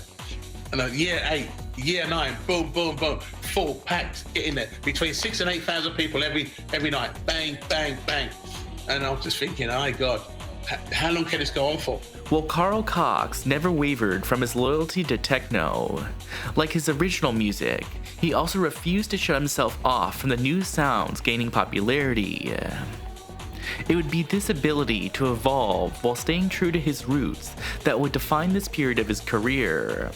And then year 8, year 9, boom, boom, boom, full packed, get in there. Between 6,000 and 8,000 people every night, bang, bang, bang. And I was just thinking, oh my God, how long can this go on for? Well, Carl Cox never wavered from his loyalty to techno. Like his original music, he also refused to shut himself off from the new sounds gaining popularity. It would be this ability to evolve while staying true to his roots that would define this period of his career.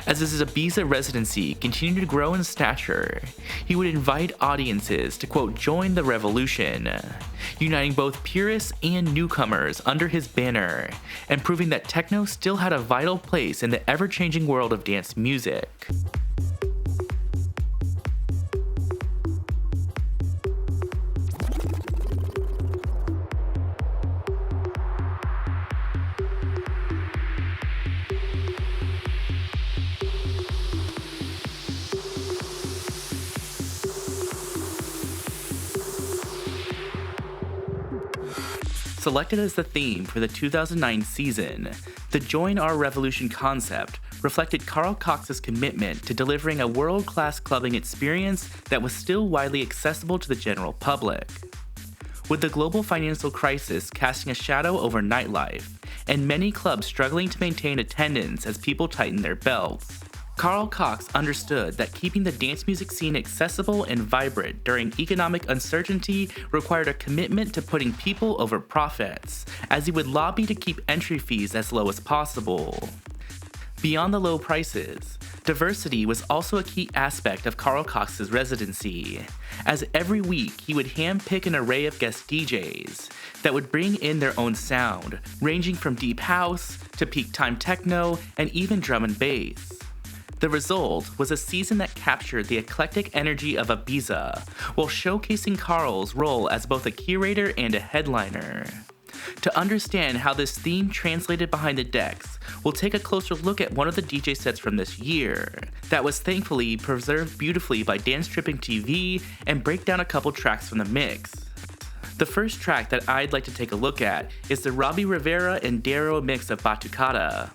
As his Ibiza residency continued to grow in stature, he would invite audiences to, quote, join the revolution, uniting both purists and newcomers under his banner, and proving that techno still had a vital place in the ever-changing world of dance music. Selected as the theme for the 2009 season, the Join Our Revolution concept reflected Carl Cox's commitment to delivering a world-class clubbing experience that was still widely accessible to the general public. With the global financial crisis casting a shadow over nightlife, and many clubs struggling to maintain attendance as people tighten their belts, Carl Cox understood that keeping the dance music scene accessible and vibrant during economic uncertainty required a commitment to putting people over profits, as he would lobby to keep entry fees as low as possible. Beyond the low prices, diversity was also a key aspect of Carl Cox's residency, as every week he would handpick an array of guest DJs that would bring in their own sound, ranging from deep house to peak time techno and even drum and bass. The result was a season that captured the eclectic energy of Ibiza, while showcasing Carl's role as both a curator and a headliner. To understand how this theme translated behind the decks, we'll take a closer look at one of the DJ sets from this year, that was thankfully preserved beautifully by Dance Tripping TV, and break down a couple tracks from the mix. The first track that I'd like to take a look at is the Robbie Rivera and Darrow mix of Batucada.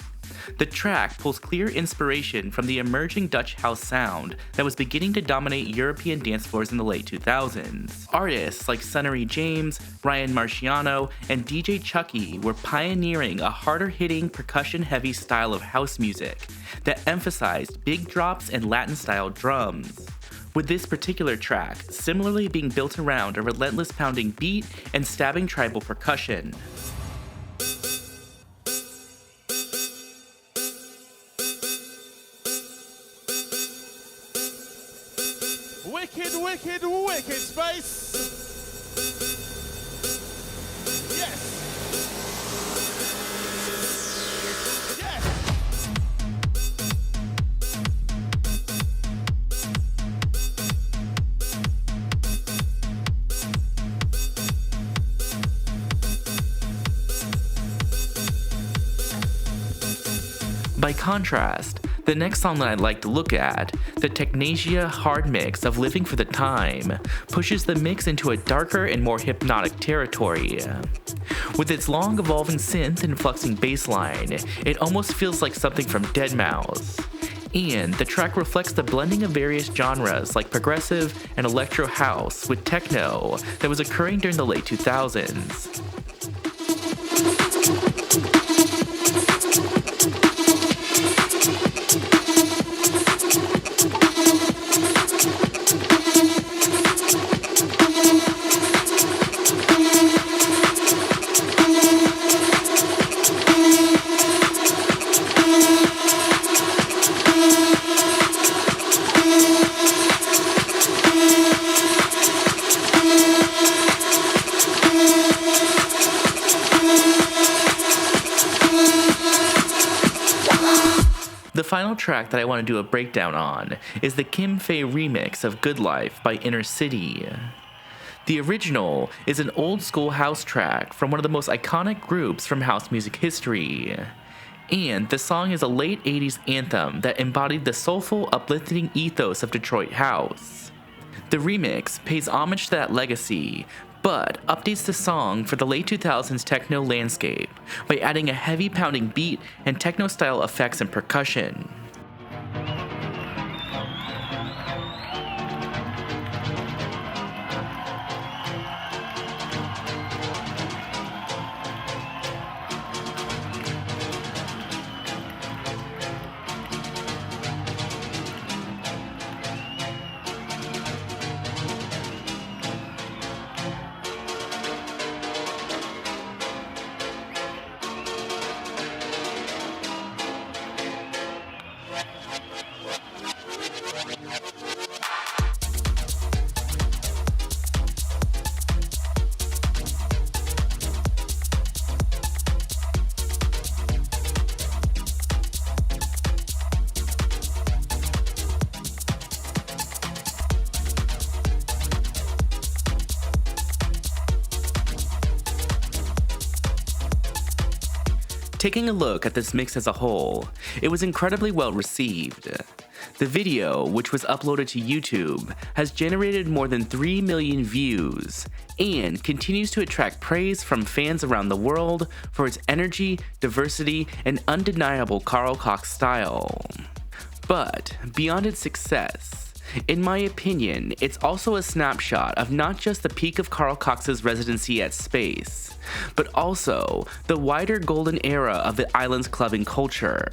The track pulls clear inspiration from the emerging Dutch house sound that was beginning to dominate European dance floors in the late 2000s. Artists like Sunnery James, Ryan Marciano, and DJ Chucky were pioneering a harder-hitting, percussion-heavy style of house music that emphasized big drops and Latin-style drums, with this particular track similarly being built around a relentless pounding beat and stabbing tribal percussion. wicked space. Yes. By contrast, the next song that I'd like to look at, the Technasia hard mix of Living for the Time, pushes the mix into a darker and more hypnotic territory. With its long evolving synth and fluxing bass line, it almost feels like something from Deadmau5. And the track reflects the blending of various genres like progressive and electro house with techno that was occurring during the late 2000s. The final track that I want to do a breakdown on is the Kim Fei remix of Good Life by Inner City. The original is an old school house track from one of the most iconic groups from house music history. And the song is a late 80s anthem that embodied the soulful, uplifting ethos of Detroit house. The remix pays homage to that legacy, but updates the song for the late 2000s techno landscape by adding a heavy pounding beat and techno-style effects and percussion. Taking a look at this mix as a whole, it was incredibly well received. The video, which was uploaded to YouTube, has generated more than 3 million views and continues to attract praise from fans around the world for its energy, diversity, and undeniable Carl Cox style. But beyond its success, in my opinion, it's also a snapshot of not just the peak of Carl Cox's residency at Space, but also the wider golden era of the island's clubbing culture,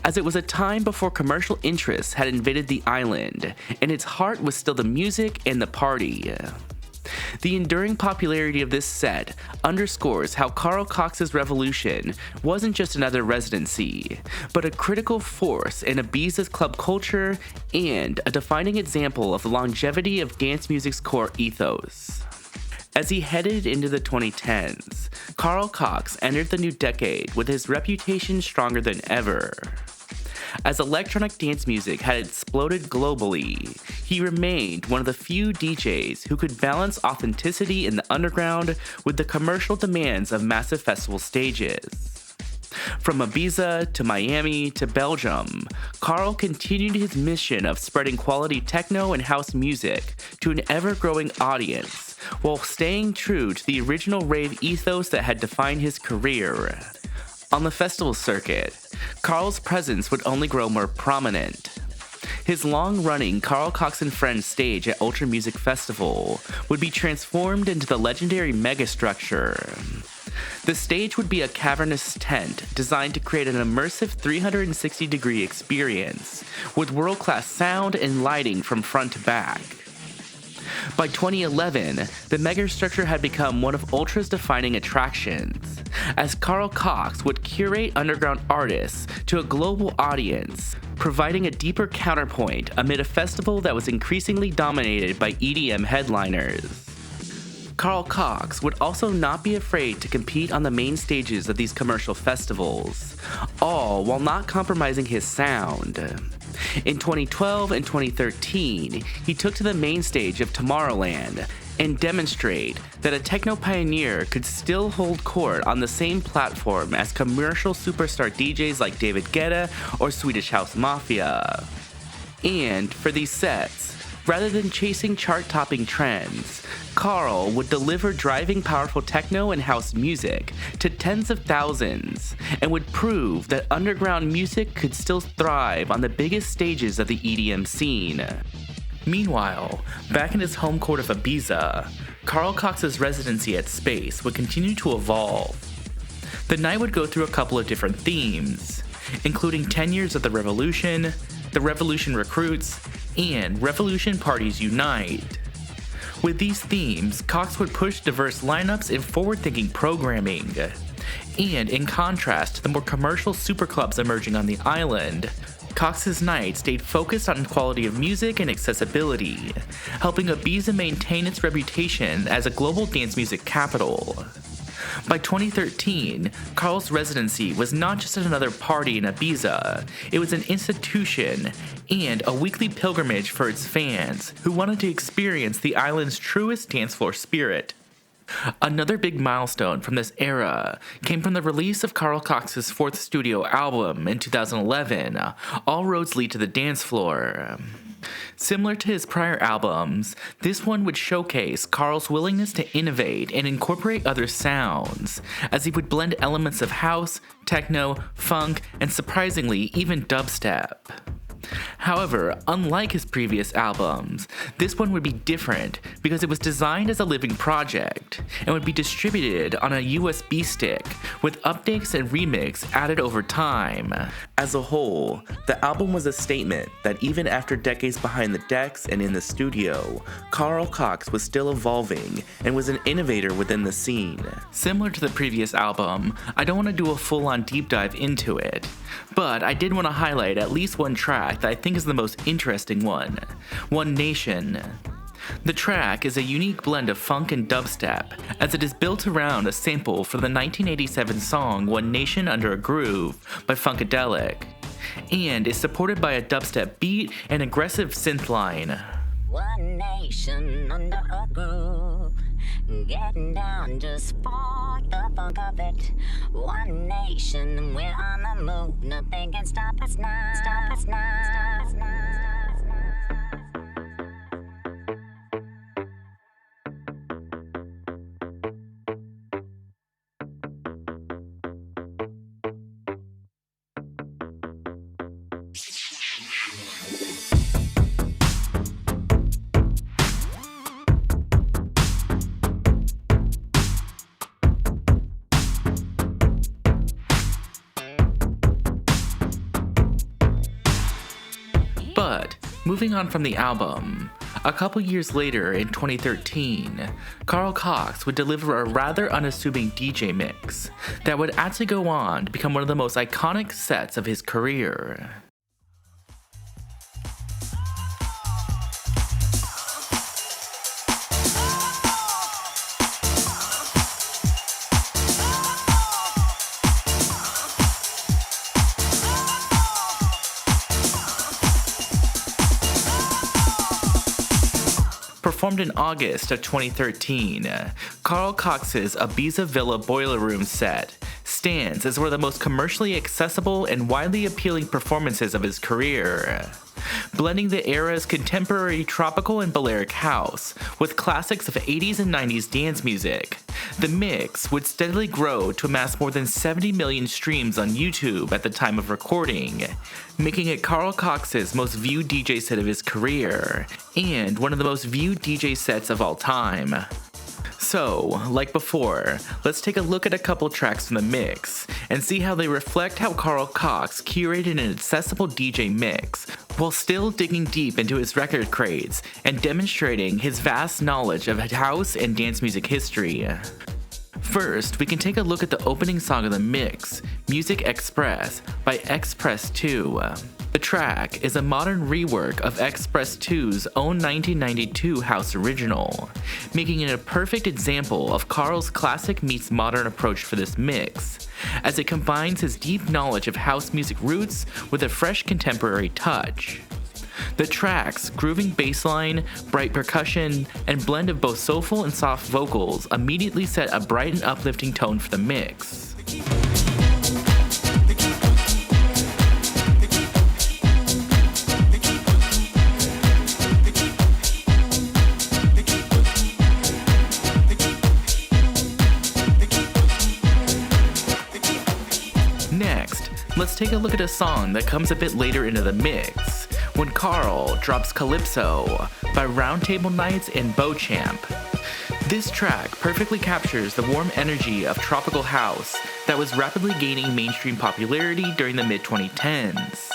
as it was a time before commercial interests had invaded the island, and its heart was still the music and the party. The enduring popularity of this set underscores how Carl Cox's revolution wasn't just another residency, but a critical force in Ibiza's club culture and a defining example of the longevity of dance music's core ethos. As he headed into the 2010s, Carl Cox entered the new decade with his reputation stronger than ever. As electronic dance music had exploded globally, he remained one of the few DJs who could balance authenticity in the underground with the commercial demands of massive festival stages. From Ibiza to Miami to Belgium, Carl continued his mission of spreading quality techno and house music to an ever-growing audience, while staying true to the original rave ethos that had defined his career. On the festival circuit, Carl's presence would only grow more prominent. His long-running Carl Cox and Friends stage at Ultra Music Festival would be transformed into the legendary megastructure. The stage would be a cavernous tent designed to create an immersive 360-degree experience with world-class sound and lighting from front to back. By 2011, the megastructure had become one of Ultra's defining attractions, as Carl Cox would curate underground artists to a global audience, providing a deeper counterpoint amid a festival that was increasingly dominated by EDM headliners. Carl Cox would also not be afraid to compete on the main stages of these commercial festivals, all while not compromising his sound. In 2012 and 2013, he took to the main stage of Tomorrowland and demonstrate that a techno pioneer could still hold court on the same platform as commercial superstar DJs like David Guetta or Swedish House Mafia. And for these sets, rather than chasing chart-topping trends, Carl would deliver driving powerful techno and house music to tens of thousands and would prove that underground music could still thrive on the biggest stages of the EDM scene. Meanwhile, back in his home court of Ibiza, Carl Cox's residency at Space would continue to evolve. The night would go through a couple of different themes, including 10 years of the Revolution Recruits, and Revolution Parties Unite. With these themes, Cox would push diverse lineups and forward-thinking programming. And in contrast to the more commercial superclubs emerging on the island, Cox's night stayed focused on quality of music and accessibility, helping Ibiza maintain its reputation as a global dance music capital. By 2013, Carl's residency was not just another party in Ibiza, it was an institution and a weekly pilgrimage for its fans who wanted to experience the island's truest dance floor spirit. Another big milestone from this era came from the release of Carl Cox's fourth studio album in 2011, All Roads Lead to the Dance Floor. Similar to his prior albums, this one would showcase Carl's willingness to innovate and incorporate other sounds, as he would blend elements of house, techno, funk, and surprisingly, even dubstep. However, unlike his previous albums, this one would be different because it was designed as a living project and would be distributed on a USB stick with updates and remix added over time. As a whole, the album was a statement that even after decades behind the decks and in the studio, Carl Cox was still evolving and was an innovator within the scene. Similar to the previous album, I don't want to do a full-on deep dive into it, but I did want to highlight at least one track that I think is the most interesting one, One Nation. The track is a unique blend of funk and dubstep, as it is built around a sample for the 1987 song One Nation Under a Groove by Funkadelic, and is supported by a dubstep beat and aggressive synth line. One nation under a groove, getting down just for the funk of it. One nation, we're on the move, nothing can stop us now. Stop us now. Stop us now. But, moving on from the album, a couple years later in 2013, Carl Cox would deliver a rather unassuming DJ mix that would actually go on to become one of the most iconic sets of his career. Performed in August of 2013, Carl Cox's Ibiza Villa Boiler Room set stands as one of the most commercially accessible and widely appealing performances of his career. Blending the era's contemporary tropical and Balearic house with classics of 80s and 90s dance music, the mix would steadily grow to amass more than 70 million streams on YouTube at the time of recording, making it Carl Cox's most viewed DJ set of his career, and one of the most viewed DJ sets of all time. So, like before, let's take a look at a couple tracks from the mix and see how they reflect how Carl Cox curated an accessible DJ mix while still digging deep into his record crates and demonstrating his vast knowledge of house and dance music history. First, we can take a look at the opening song of the mix, Music Express by Express 2. The track is a modern rework of Express 2's own 1992 house original, making it a perfect example of Carl's classic meets modern approach for this mix, as it combines his deep knowledge of house music roots with a fresh contemporary touch. The track's grooving bassline, bright percussion, and blend of both soulful and soft vocals immediately set a bright and uplifting tone for the mix. Next, let's take a look at a song that comes a bit later into the mix, when Carl drops Calypso by Roundtable Nights and Beauchamp. This track perfectly captures the warm energy of tropical house that was rapidly gaining mainstream popularity during the mid-2010s.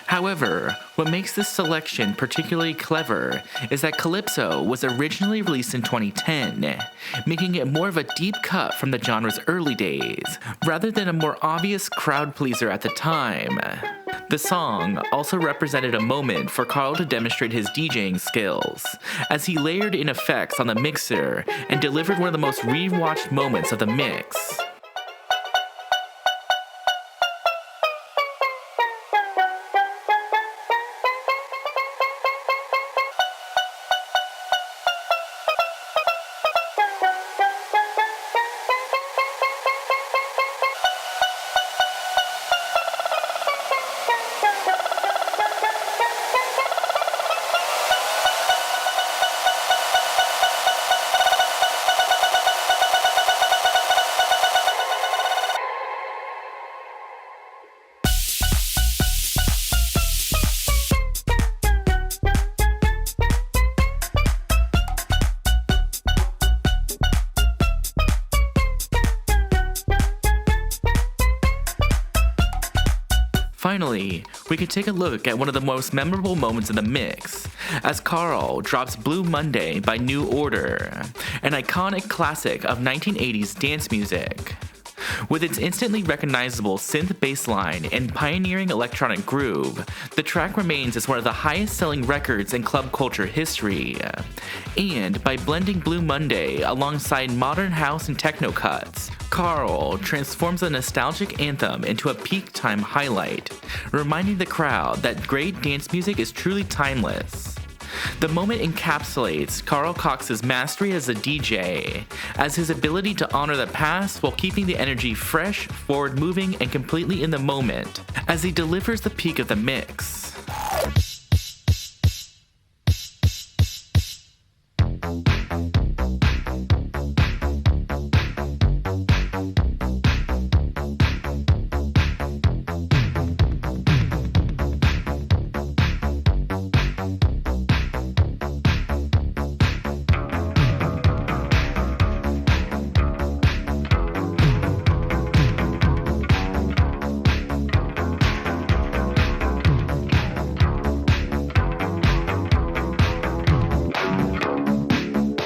However, what makes this selection particularly clever is that Calypso was originally released in 2010, making it more of a deep cut from the genre's early days, rather than a more obvious crowd pleaser at the time. The song also represented a moment for Carl to demonstrate his DJing skills, as he layered in effects on the mixer and delivered one of the most rewatched moments of the mix. Finally, we could take a look at one of the most memorable moments in the mix, as Carl drops Blue Monday by New Order, an iconic classic of 1980s dance music. With its instantly recognizable synth bass line and pioneering electronic groove, the track remains as one of the highest-selling records in club culture history. And by blending Blue Monday alongside modern house and techno cuts, Carl transforms a nostalgic anthem into a peak time highlight, reminding the crowd that great dance music is truly timeless. The moment encapsulates Carl Cox's mastery as a DJ, as his ability to honor the past while keeping the energy fresh, forward-moving, and completely in the moment, as he delivers the peak of the mix.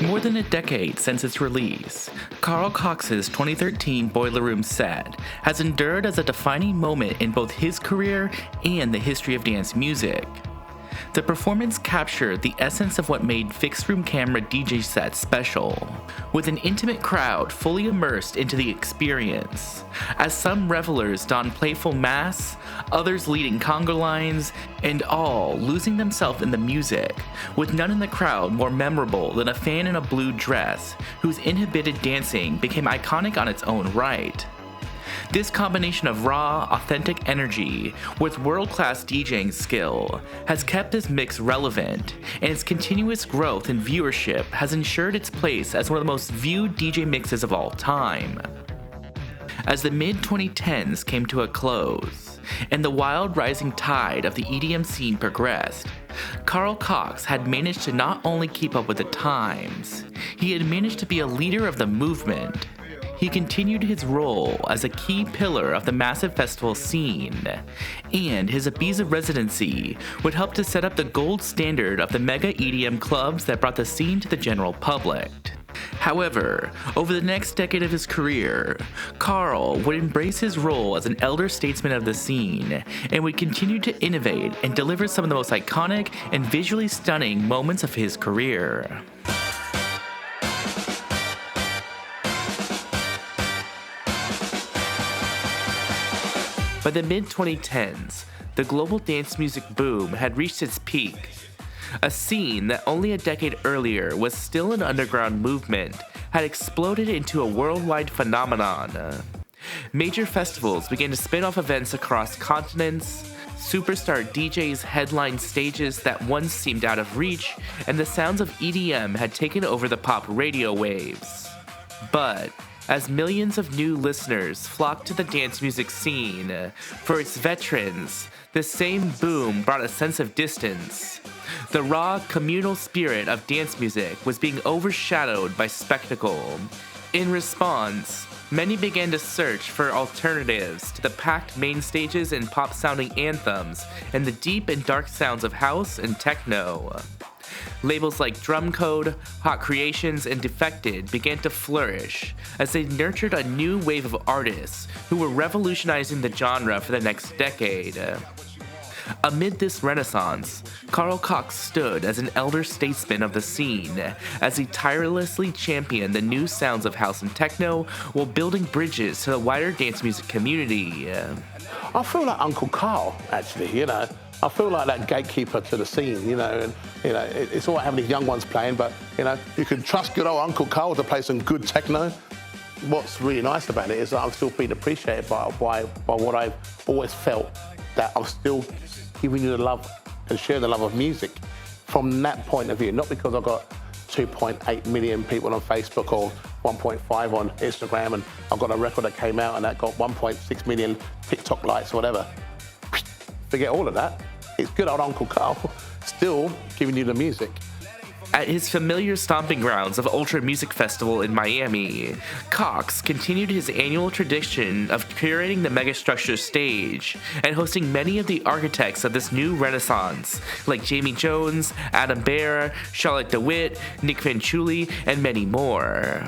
More than a decade since its release, Carl Cox's 2013 Boiler Room set has endured as a defining moment in both his career and the history of dance music. The performance captured the essence of what made fixed-room camera DJ sets special, with an intimate crowd fully immersed into the experience, as some revelers donned playful masks, others leading conga lines, and all losing themselves in the music, with none in the crowd more memorable than a fan in a blue dress, whose inhibited dancing became iconic on its own right. This combination of raw, authentic energy with world-class DJing skill has kept this mix relevant, and its continuous growth in viewership has ensured its place as one of the most viewed DJ mixes of all time. As the mid-2010s came to a close, and the wild rising tide of the EDM scene progressed, Carl Cox had managed to not only keep up with the times, he had managed to be a leader of the movement. He continued his role as a key pillar of the massive festival scene, and his Ibiza residency would help to set up the gold standard of the mega EDM clubs that brought the scene to the general public. However, over the next decade of his career, Carl would embrace his role as an elder statesman of the scene and would continue to innovate and deliver some of the most iconic and visually stunning moments of his career. By the mid-2010s, the global dance music boom had reached its peak. A scene that only a decade earlier was still an underground movement had exploded into a worldwide phenomenon. Major festivals began to spin off events across continents, superstar DJs headlined stages that once seemed out of reach, and the sounds of EDM had taken over the pop radio waves. But as millions of new listeners flocked to the dance music scene, for its veterans, the same boom brought a sense of distance. The raw, communal spirit of dance music was being overshadowed by spectacle. In response, many began to search for alternatives to the packed main stages and pop-sounding anthems and the deep and dark sounds of house and techno. Labels like Drumcode, Hot Creations, and Defected began to flourish as they nurtured a new wave of artists who were revolutionizing the genre for the next decade. Amid this renaissance, Carl Cox stood as an elder statesman of the scene as he tirelessly championed the new sounds of house and techno while building bridges to the wider dance music community. I feel like Uncle Carl, actually, you know. I feel like that gatekeeper to the scene, you know, and, you know, it's all right having these young ones playing, but, you know, you can trust good old Uncle Carl to play some good techno. What's really nice about it is that I'm still being appreciated by what I've always felt, that I'm still giving you the love and sharing the love of music from that point of view, not because I've got 2.8 million people on Facebook or 1.5 on Instagram and I've got a record that came out and that got 1.6 million TikTok likes or whatever. Forget all of that. It's good old Uncle Carl still giving you the music. At his familiar stomping grounds of Ultra Music Festival in Miami, Cox continued his annual tradition of curating the megastructure stage and hosting many of the architects of this new renaissance, like Jamie Jones, Adam Bear, Charlotte DeWitt, Nick Fanciulli, and many more.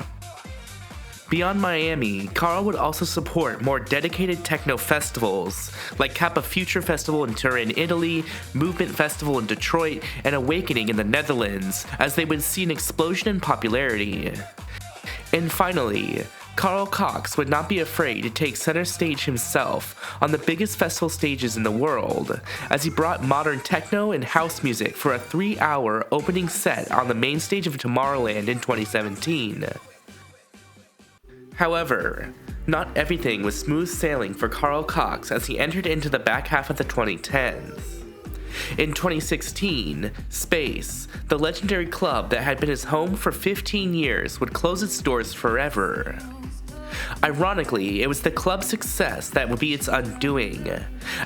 Beyond Miami, Carl would also support more dedicated techno festivals like Kappa Future Festival in Turin, Italy, Movement Festival in Detroit, and Awakening in the Netherlands, as they would see an explosion in popularity. And finally, Carl Cox would not be afraid to take center stage himself on the biggest festival stages in the world, as he brought modern techno and house music for a 3-hour opening set on the main stage of Tomorrowland in 2017. However, not everything was smooth sailing for Carl Cox as he entered into the back half of the 2010s. In 2016, Space, the legendary club that had been his home for 15 years, would close its doors forever. Ironically, it was the club's success that would be its undoing,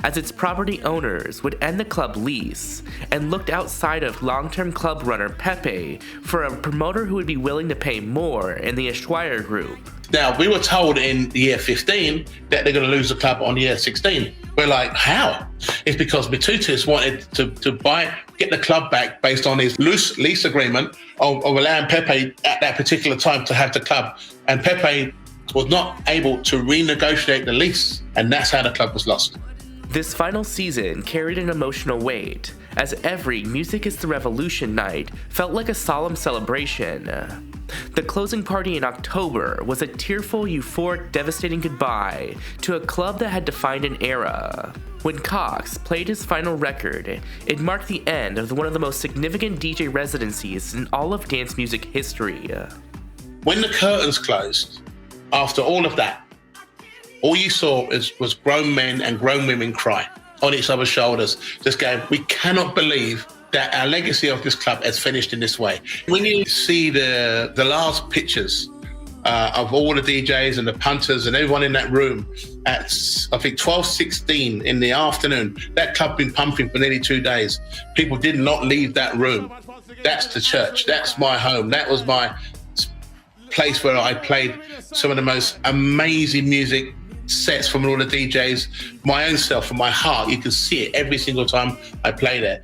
as its property owners would end the club lease and looked outside of long-term club runner Pepe for a promoter who would be willing to pay more in the Ushuaia group. Now, we were told in year 15 that they're going to lose the club on year 16. We're like, how? It's because Batutis wanted to get the club back based on his loose lease agreement of allowing Pepe at that particular time to have the club. And Pepe was not able to renegotiate the lease, and that's how the club was lost. This final season carried an emotional weight, as every Music is the Revolution night felt like a solemn celebration. The closing party in October was a tearful, euphoric, devastating goodbye to a club that had defined an era. When Cox played his final record, it marked the end of one of the most significant DJ residencies in all of dance music history. When the curtains closed, after all of that, all you saw was grown men and grown women cry on each other's shoulders, just going, we cannot believe that our legacy of this club has finished in this way. When you see the last pictures of all the DJs and the punters and everyone in that room at, I think, 12:16 in the afternoon, that club been pumping for nearly 2 days. People did not leave that room. That's the church. That's my home. That was my place where I played some of the most amazing music sets from all the DJs, my own self, from my heart. You can see it every single time I play there.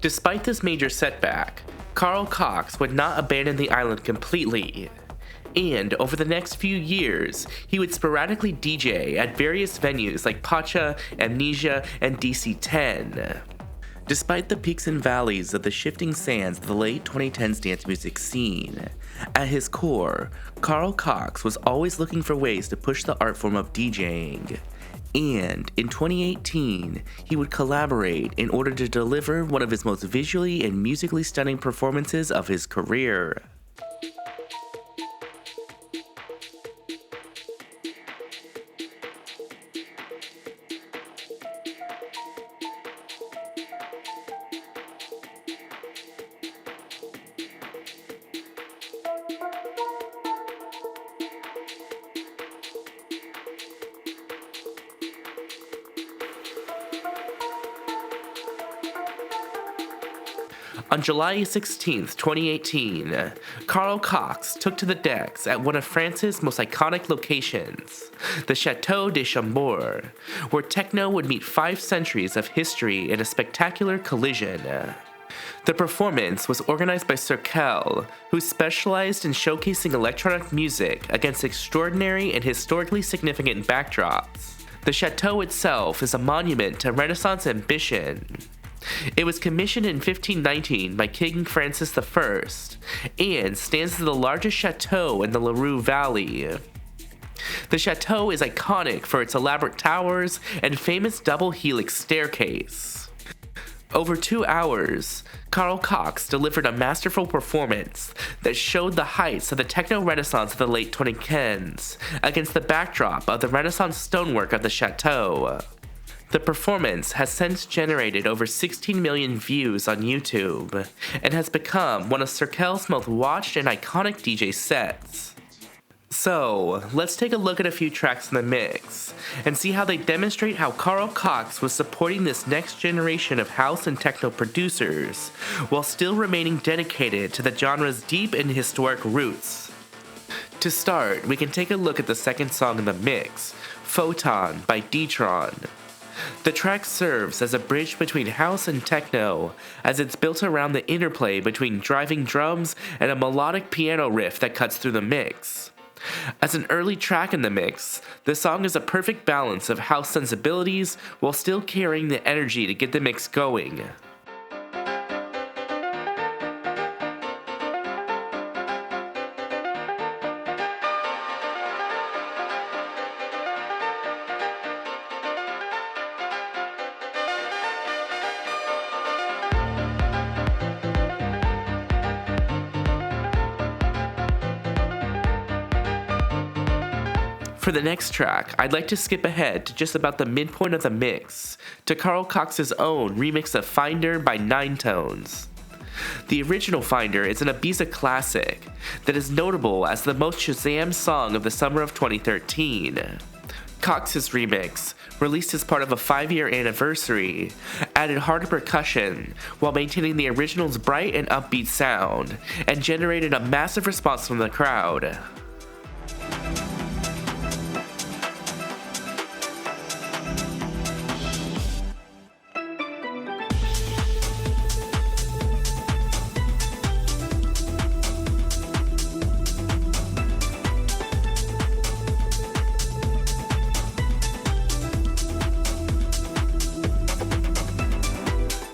Despite this major setback, Carl Cox would not abandon the island completely, and over the next few years, he would sporadically DJ at various venues like Pacha, Amnesia, and DC-10. Despite the peaks and valleys of the shifting sands of the late 2010s dance music scene, at his core, Carl Cox was always looking for ways to push the art form of DJing. And in 2018, he would collaborate in order to deliver one of his most visually and musically stunning performances of his career. On July 16, 2018, Carl Cox took to the decks at one of France's most iconic locations, the Chateau de Chambord, where techno would meet 5 centuries of history in a spectacular collision. The performance was organized by Circle, who specialized in showcasing electronic music against extraordinary and historically significant backdrops. The chateau itself is a monument to Renaissance ambition. It was commissioned in 1519 by King Francis I and stands as the largest chateau in the Larue Valley. The chateau is iconic for its elaborate towers and famous double helix staircase. Over 2 hours, Carl Cox delivered a masterful performance that showed the heights of the techno renaissance of the late 2010s against the backdrop of the Renaissance stonework of the chateau. The performance has since generated over 16 million views on YouTube and has become one of Circle's most watched and iconic DJ sets. So, let's take a look at a few tracks in the mix and see how they demonstrate how Carl Cox was supporting this next generation of house and techno producers while still remaining dedicated to the genre's deep and historic roots. To start, we can take a look at the second song in the mix, Photon by D-Tron. The track serves as a bridge between house and techno, as it's built around the interplay between driving drums and a melodic piano riff that cuts through the mix. As an early track in the mix, the song is a perfect balance of house sensibilities while still carrying the energy to get the mix going. For the next track, I'd like to skip ahead to just about the midpoint of the mix, to Carl Cox's own remix of Finder by Nine Tones. The original Finder is an Ibiza classic that is notable as the most Shazam song of the summer of 2013. Cox's remix, released as part of a 5-year anniversary, added harder percussion while maintaining the original's bright and upbeat sound, and generated a massive response from the crowd.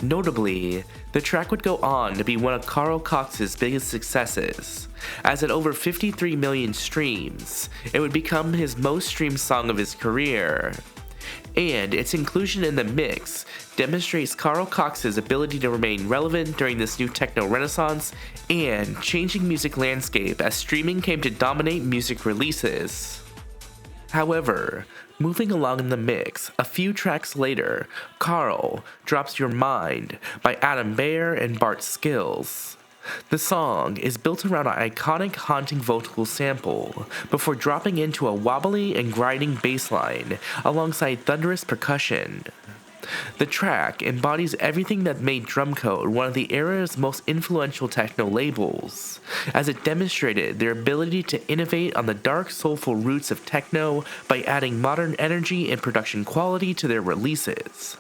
Notably, the track would go on to be one of Carl Cox's biggest successes, as at over 53 million streams, it would become his most streamed song of his career. And its inclusion in the mix demonstrates Carl Cox's ability to remain relevant during this new techno renaissance and changing music landscape as streaming came to dominate music releases. However, moving along in the mix, a few tracks later, Carl drops Your Mind by Adam Beyer and Bart Skills. The song is built around an iconic haunting vocal sample before dropping into a wobbly and grinding bass line alongside thunderous percussion. The track embodies everything that made Drumcode one of the era's most influential techno labels, as it demonstrated their ability to innovate on the dark, soulful roots of techno by adding modern energy and production quality to their releases.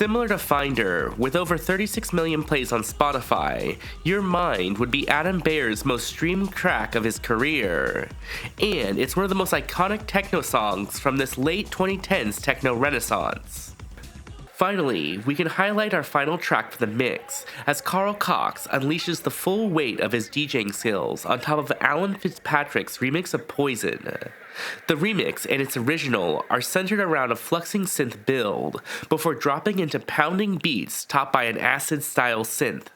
Similar to Finder, with over 36 million plays on Spotify, Your Mind would be Adam Bayer's most streamed track of his career. And it's one of the most iconic techno songs from this late 2010s techno renaissance. Finally, we can highlight our final track for the mix, as Carl Cox unleashes the full weight of his DJing skills on top of Alan Fitzpatrick's remix of Poison. The remix and its original are centered around a fluxing synth build, before dropping into pounding beats topped by an acid-style synth.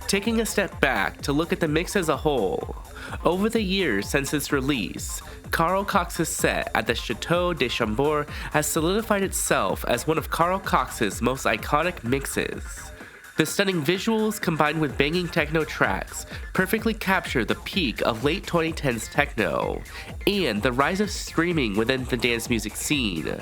Taking a step back to look at the mix as a whole, over the years since its release, Carl Cox's set at the Chateau de Chambord has solidified itself as one of Carl Cox's most iconic mixes. The stunning visuals combined with banging techno tracks perfectly capture the peak of late 2010s techno and the rise of streaming within the dance music scene.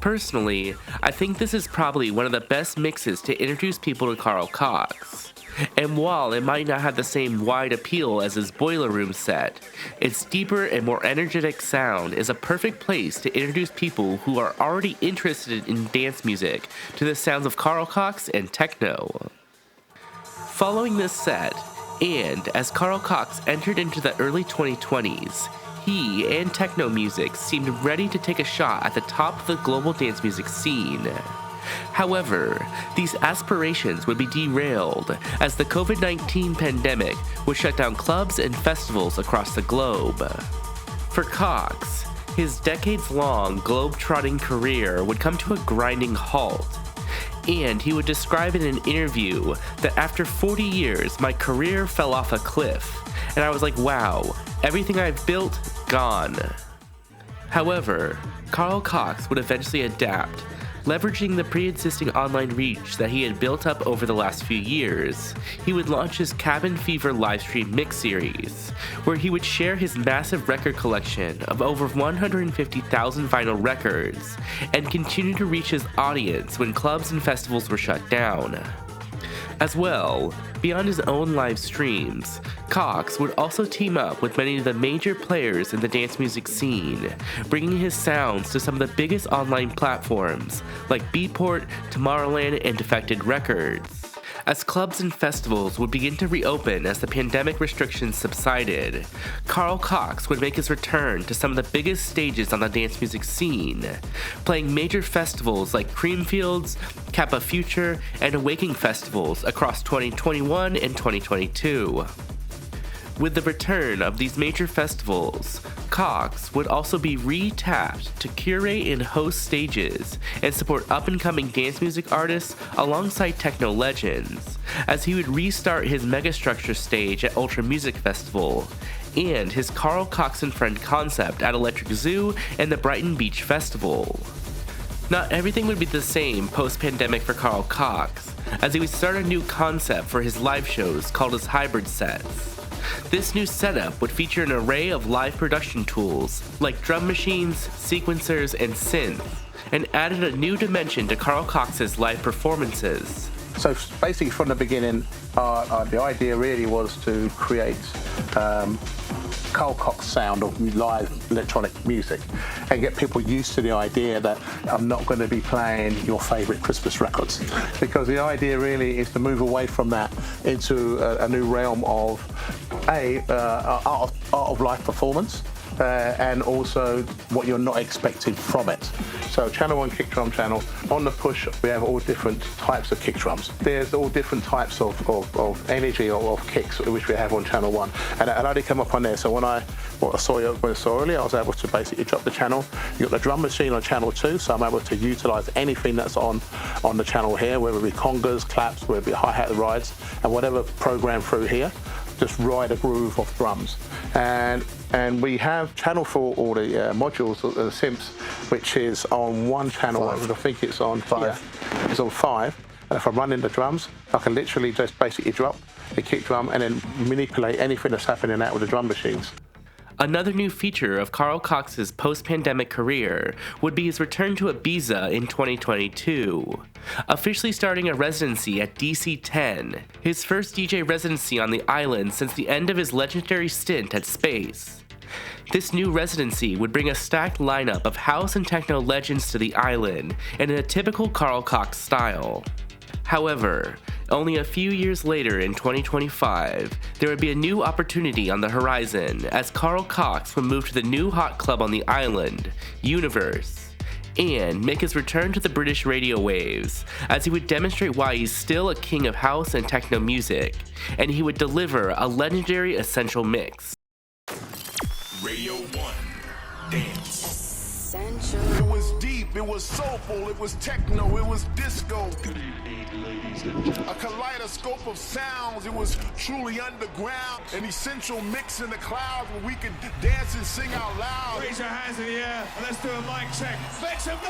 Personally, I think this is probably one of the best mixes to introduce people to Carl Cox. And while it might not have the same wide appeal as his Boiler Room set, its deeper and more energetic sound is a perfect place to introduce people who are already interested in dance music to the sounds of Carl Cox and techno. Following this set, and as Carl Cox entered into the early 2020s, he and techno music seemed ready to take a shot at the top of the global dance music scene. However, these aspirations would be derailed as the COVID-19 pandemic would shut down clubs and festivals across the globe. For Cox, his decades-long globe-trotting career would come to a grinding halt, and he would describe in an interview that after 40 years, my career fell off a cliff, and I was like, wow, everything I've built, gone. However, Carl Cox would eventually adapt, leveraging the pre-existing online reach that he had built up over the last few years. He would launch his Cabin Fever livestream mix series, where he would share his massive record collection of over 150,000 vinyl records, and continue to reach his audience when clubs and festivals were shut down. As well, beyond his own live streams, Cox would also team up with many of the major players in the dance music scene, bringing his sounds to some of the biggest online platforms like Beatport, Tomorrowland, and Defected Records. As clubs and festivals would begin to reopen as the pandemic restrictions subsided, Carl Cox would make his return to some of the biggest stages on the dance music scene, playing major festivals like Creamfields, Kappa Future, and Awakening festivals across 2021 and 2022. With the return of these major festivals, Cox would also be re-tapped to curate and host stages and support up-and-coming dance music artists alongside techno legends, as he would restart his Megastructure stage at Ultra Music Festival, and his Carl Cox and Friend concept at Electric Zoo and the Brighton Beach Festival. Not everything would be the same post-pandemic for Carl Cox, as he would start a new concept for his live shows called his hybrid sets. This new setup would feature an array of live production tools like drum machines, sequencers, and synth, and added a new dimension to Carl Cox's live performances. So basically from the beginning, the idea really was to create Carl Cox sound of live electronic music and get people used to the idea that I'm not going to be playing your favourite Christmas records, because the idea really is to move away from that into a new realm of art of live performance, and also what you're not expecting from it. So channel 1 kick drum channel, on the push we have all different types of kick drums. There's all different types of energy or of kicks which we have on channel 1, and it only come up on there. So when I saw earlier, I was able to basically drop the channel. You've got the drum machine on channel 2, so I'm able to utilize anything that's on the channel here, whether it be congas, claps, whether it be hi-hat rides, and whatever program through here, just ride a groove of drums. And we have channel for all the modules, the synths, which is on one channel. I think it's on 5. Yeah. It's on 5. And if I'm running the drums, I can literally just basically drop the kick drum and then manipulate anything that's happening out with the drum machines. Another new feature of Carl Cox's post-pandemic career would be his return to Ibiza in 2022, officially starting a residency at DC-10, his first DJ residency on the island since the end of his legendary stint at Space. This new residency would bring a stacked lineup of house and techno legends to the island in a typical Carl Cox style. However, only a few years later in 2025, there would be a new opportunity on the horizon as Carl Cox would move to the new hot club on the island, Universe, and make his return to the British radio waves as he would demonstrate why he's still a king of house and techno music, and he would deliver a legendary essential mix. Radio 1, dance. Essential. It was deep, it was soulful, it was techno, it was disco. A kaleidoscope of sounds, it was truly underground. An essential mix in the clouds where we could dance and sing out loud. Raise your hands in the air and let's do a mic check. Make some noise!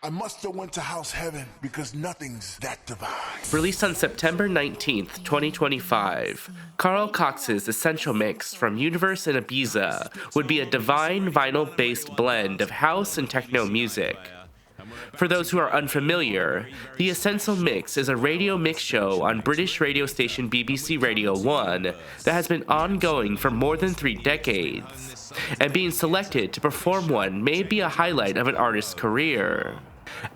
I must have went to house heaven because nothing's that divine. Released on September 19th, 2025, Carl Cox's essential mix from Universe and Ibiza would be a divine vinyl-based blend of house and techno music. For those who are unfamiliar, the Essential Mix is a radio mix show on British radio station BBC Radio 1 that has been ongoing for more than 3 decades, and being selected to perform one may be a highlight of an artist's career.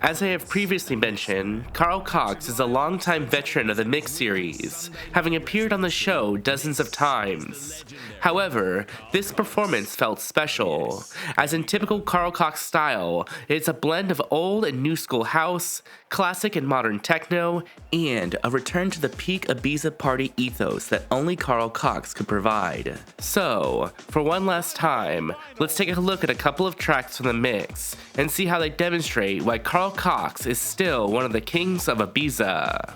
As I have previously mentioned, Carl Cox is a longtime veteran of the Mix series, having appeared on the show dozens of times. However, this performance felt special, as in typical Carl Cox style, it's a blend of old and new school house, classic and modern techno, and a return to the peak Ibiza party ethos that only Carl Cox could provide. So, for one last time, let's take a look at a couple of tracks from the mix, and see how they demonstrate why Carl Cox is still one of the kings of Ibiza.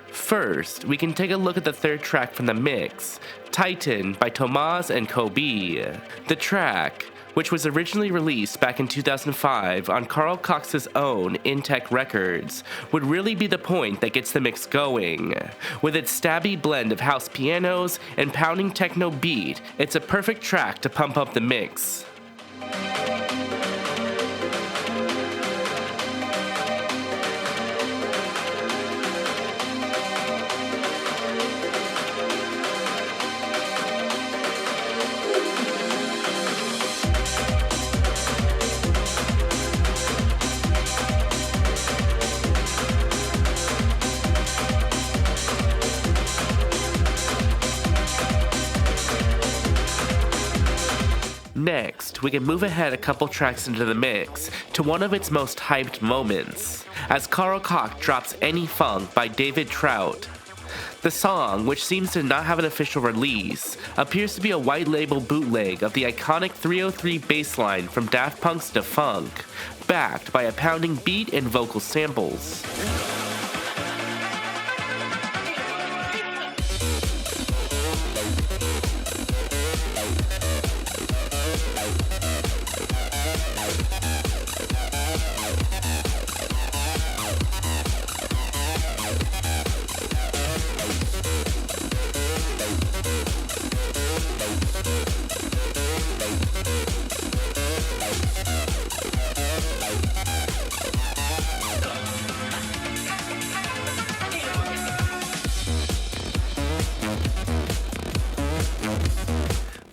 First, we can take a look at the third track from the mix, Titan by Tomaz and Kobe. The track, which was originally released back in 2005 on Carl Cox's own Intech Records, would really be the point that gets the mix going. With its stabby blend of house pianos and pounding techno beat, it's a perfect track to pump up the mix. Next, we can move ahead a couple tracks into the mix to one of its most hyped moments, as Carl Cox drops Any Funk by David Trout. The song, which seems to not have an official release, appears to be a white label bootleg of the iconic 303 bass line from Daft Punk's Da Funk, backed by a pounding beat and vocal samples.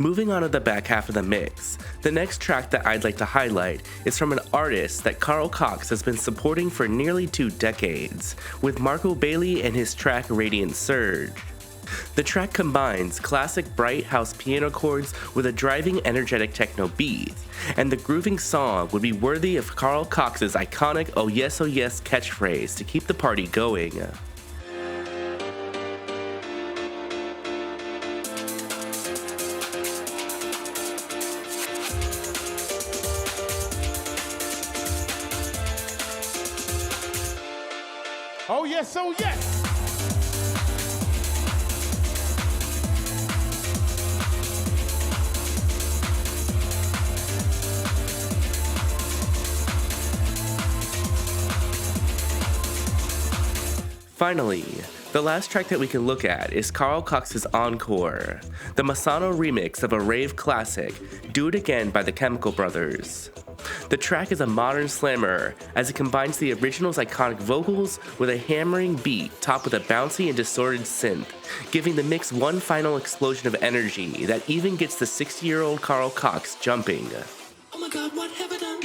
Moving on to the back half of the mix, the next track that I'd like to highlight is from an artist that Carl Cox has been supporting for nearly 2 decades, with Marco Bailey and his track Radiant Surge. The track combines classic bright house piano chords with a driving, energetic techno beat, and the grooving song would be worthy of Carl Cox's iconic "Oh yes, oh yes" catchphrase to keep the party going. Oh yes, oh yes. Finally, the last track that we can look at is Carl Cox's Encore, the Masano remix of a rave classic, Do It Again by the Chemical Brothers. The track is a modern slammer as it combines the original's iconic vocals with a hammering beat topped with a bouncy and distorted synth, giving the mix one final explosion of energy that even gets the 60-year-old Carl Cox jumping. Oh my God, what have I done?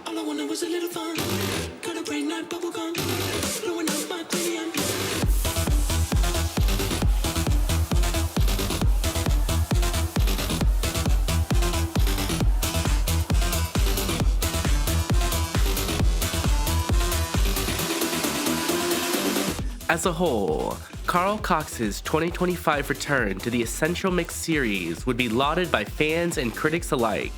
All I wanted was a little fun. Got a brain like bubble gum, blowing out my cranium. As a whole, Carl Cox's 2025 return to the Essential Mix series would be lauded by fans and critics alike.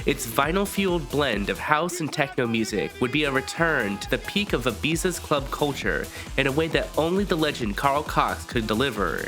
Its vinyl-fueled blend of house and techno music would be a return to the peak of Ibiza's club culture in a way that only the legend Carl Cox could deliver.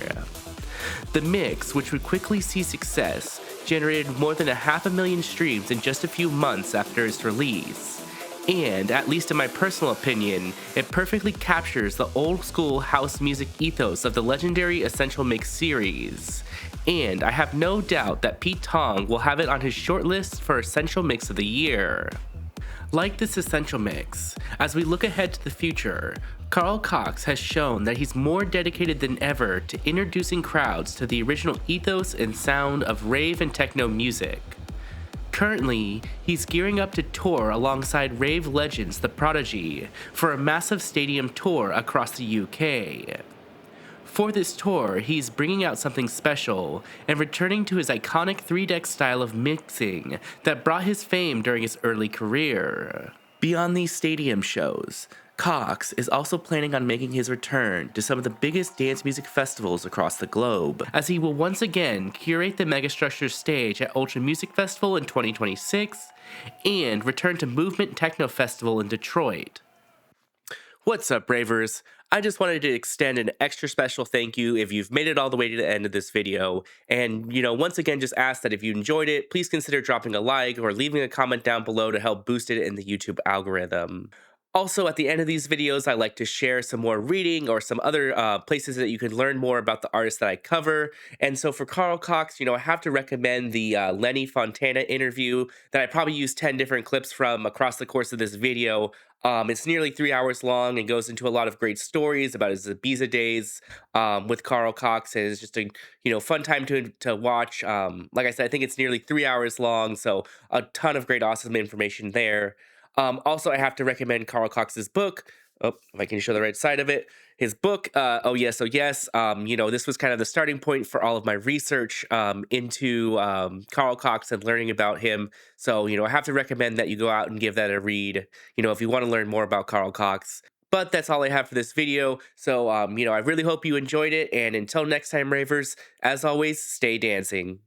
The mix, which would quickly see success, generated more than 500,000 streams in just a few months after its release. And, at least in my personal opinion, it perfectly captures the old-school house music ethos of the legendary Essential Mix series. And I have no doubt that Pete Tong will have it on his shortlist for Essential Mix of the Year. Like this Essential Mix, as we look ahead to the future, Carl Cox has shown that he's more dedicated than ever to introducing crowds to the original ethos and sound of rave and techno music. Currently, he's gearing up to tour alongside rave legends The Prodigy for a massive stadium tour across the UK. For this tour, he's bringing out something special and returning to his iconic 3-deck style of mixing that brought his fame during his early career. Beyond these stadium shows, Cox is also planning on making his return to some of the biggest dance music festivals across the globe, as he will once again curate the Megastructure stage at Ultra Music Festival in 2026 and return to Movement Techno Festival in Detroit. What's up, Ravers? I just wanted to extend an extra special thank you if you've made it all the way to the end of this video. And, once again, just ask that if you enjoyed it, please consider dropping a like or leaving a comment down below to help boost it in the YouTube algorithm. Also, at the end of these videos, I like to share some more reading or some other places that you can learn more about the artists that I cover. And so for Carl Cox, I have to recommend the Lenny Fontana interview that I probably used 10 different clips from across the course of this video. It's nearly 3 hours long and goes into a lot of great stories about his Ibiza days with Carl Cox, and it's just a fun time to watch. Like I said, I think it's nearly 3 hours long, so a ton of great, awesome information there. Also, I have to recommend Carl Cox's book. Oh, if I can show the right side of it. His book, Oh Yes, Oh Yes. This was kind of the starting point for all of my research into Carl Cox and learning about him. So, I have to recommend that you go out and give that a read, if you want to learn more about Carl Cox. But that's all I have for this video. So, I really hope you enjoyed it. And until next time, Ravers, as always, stay dancing.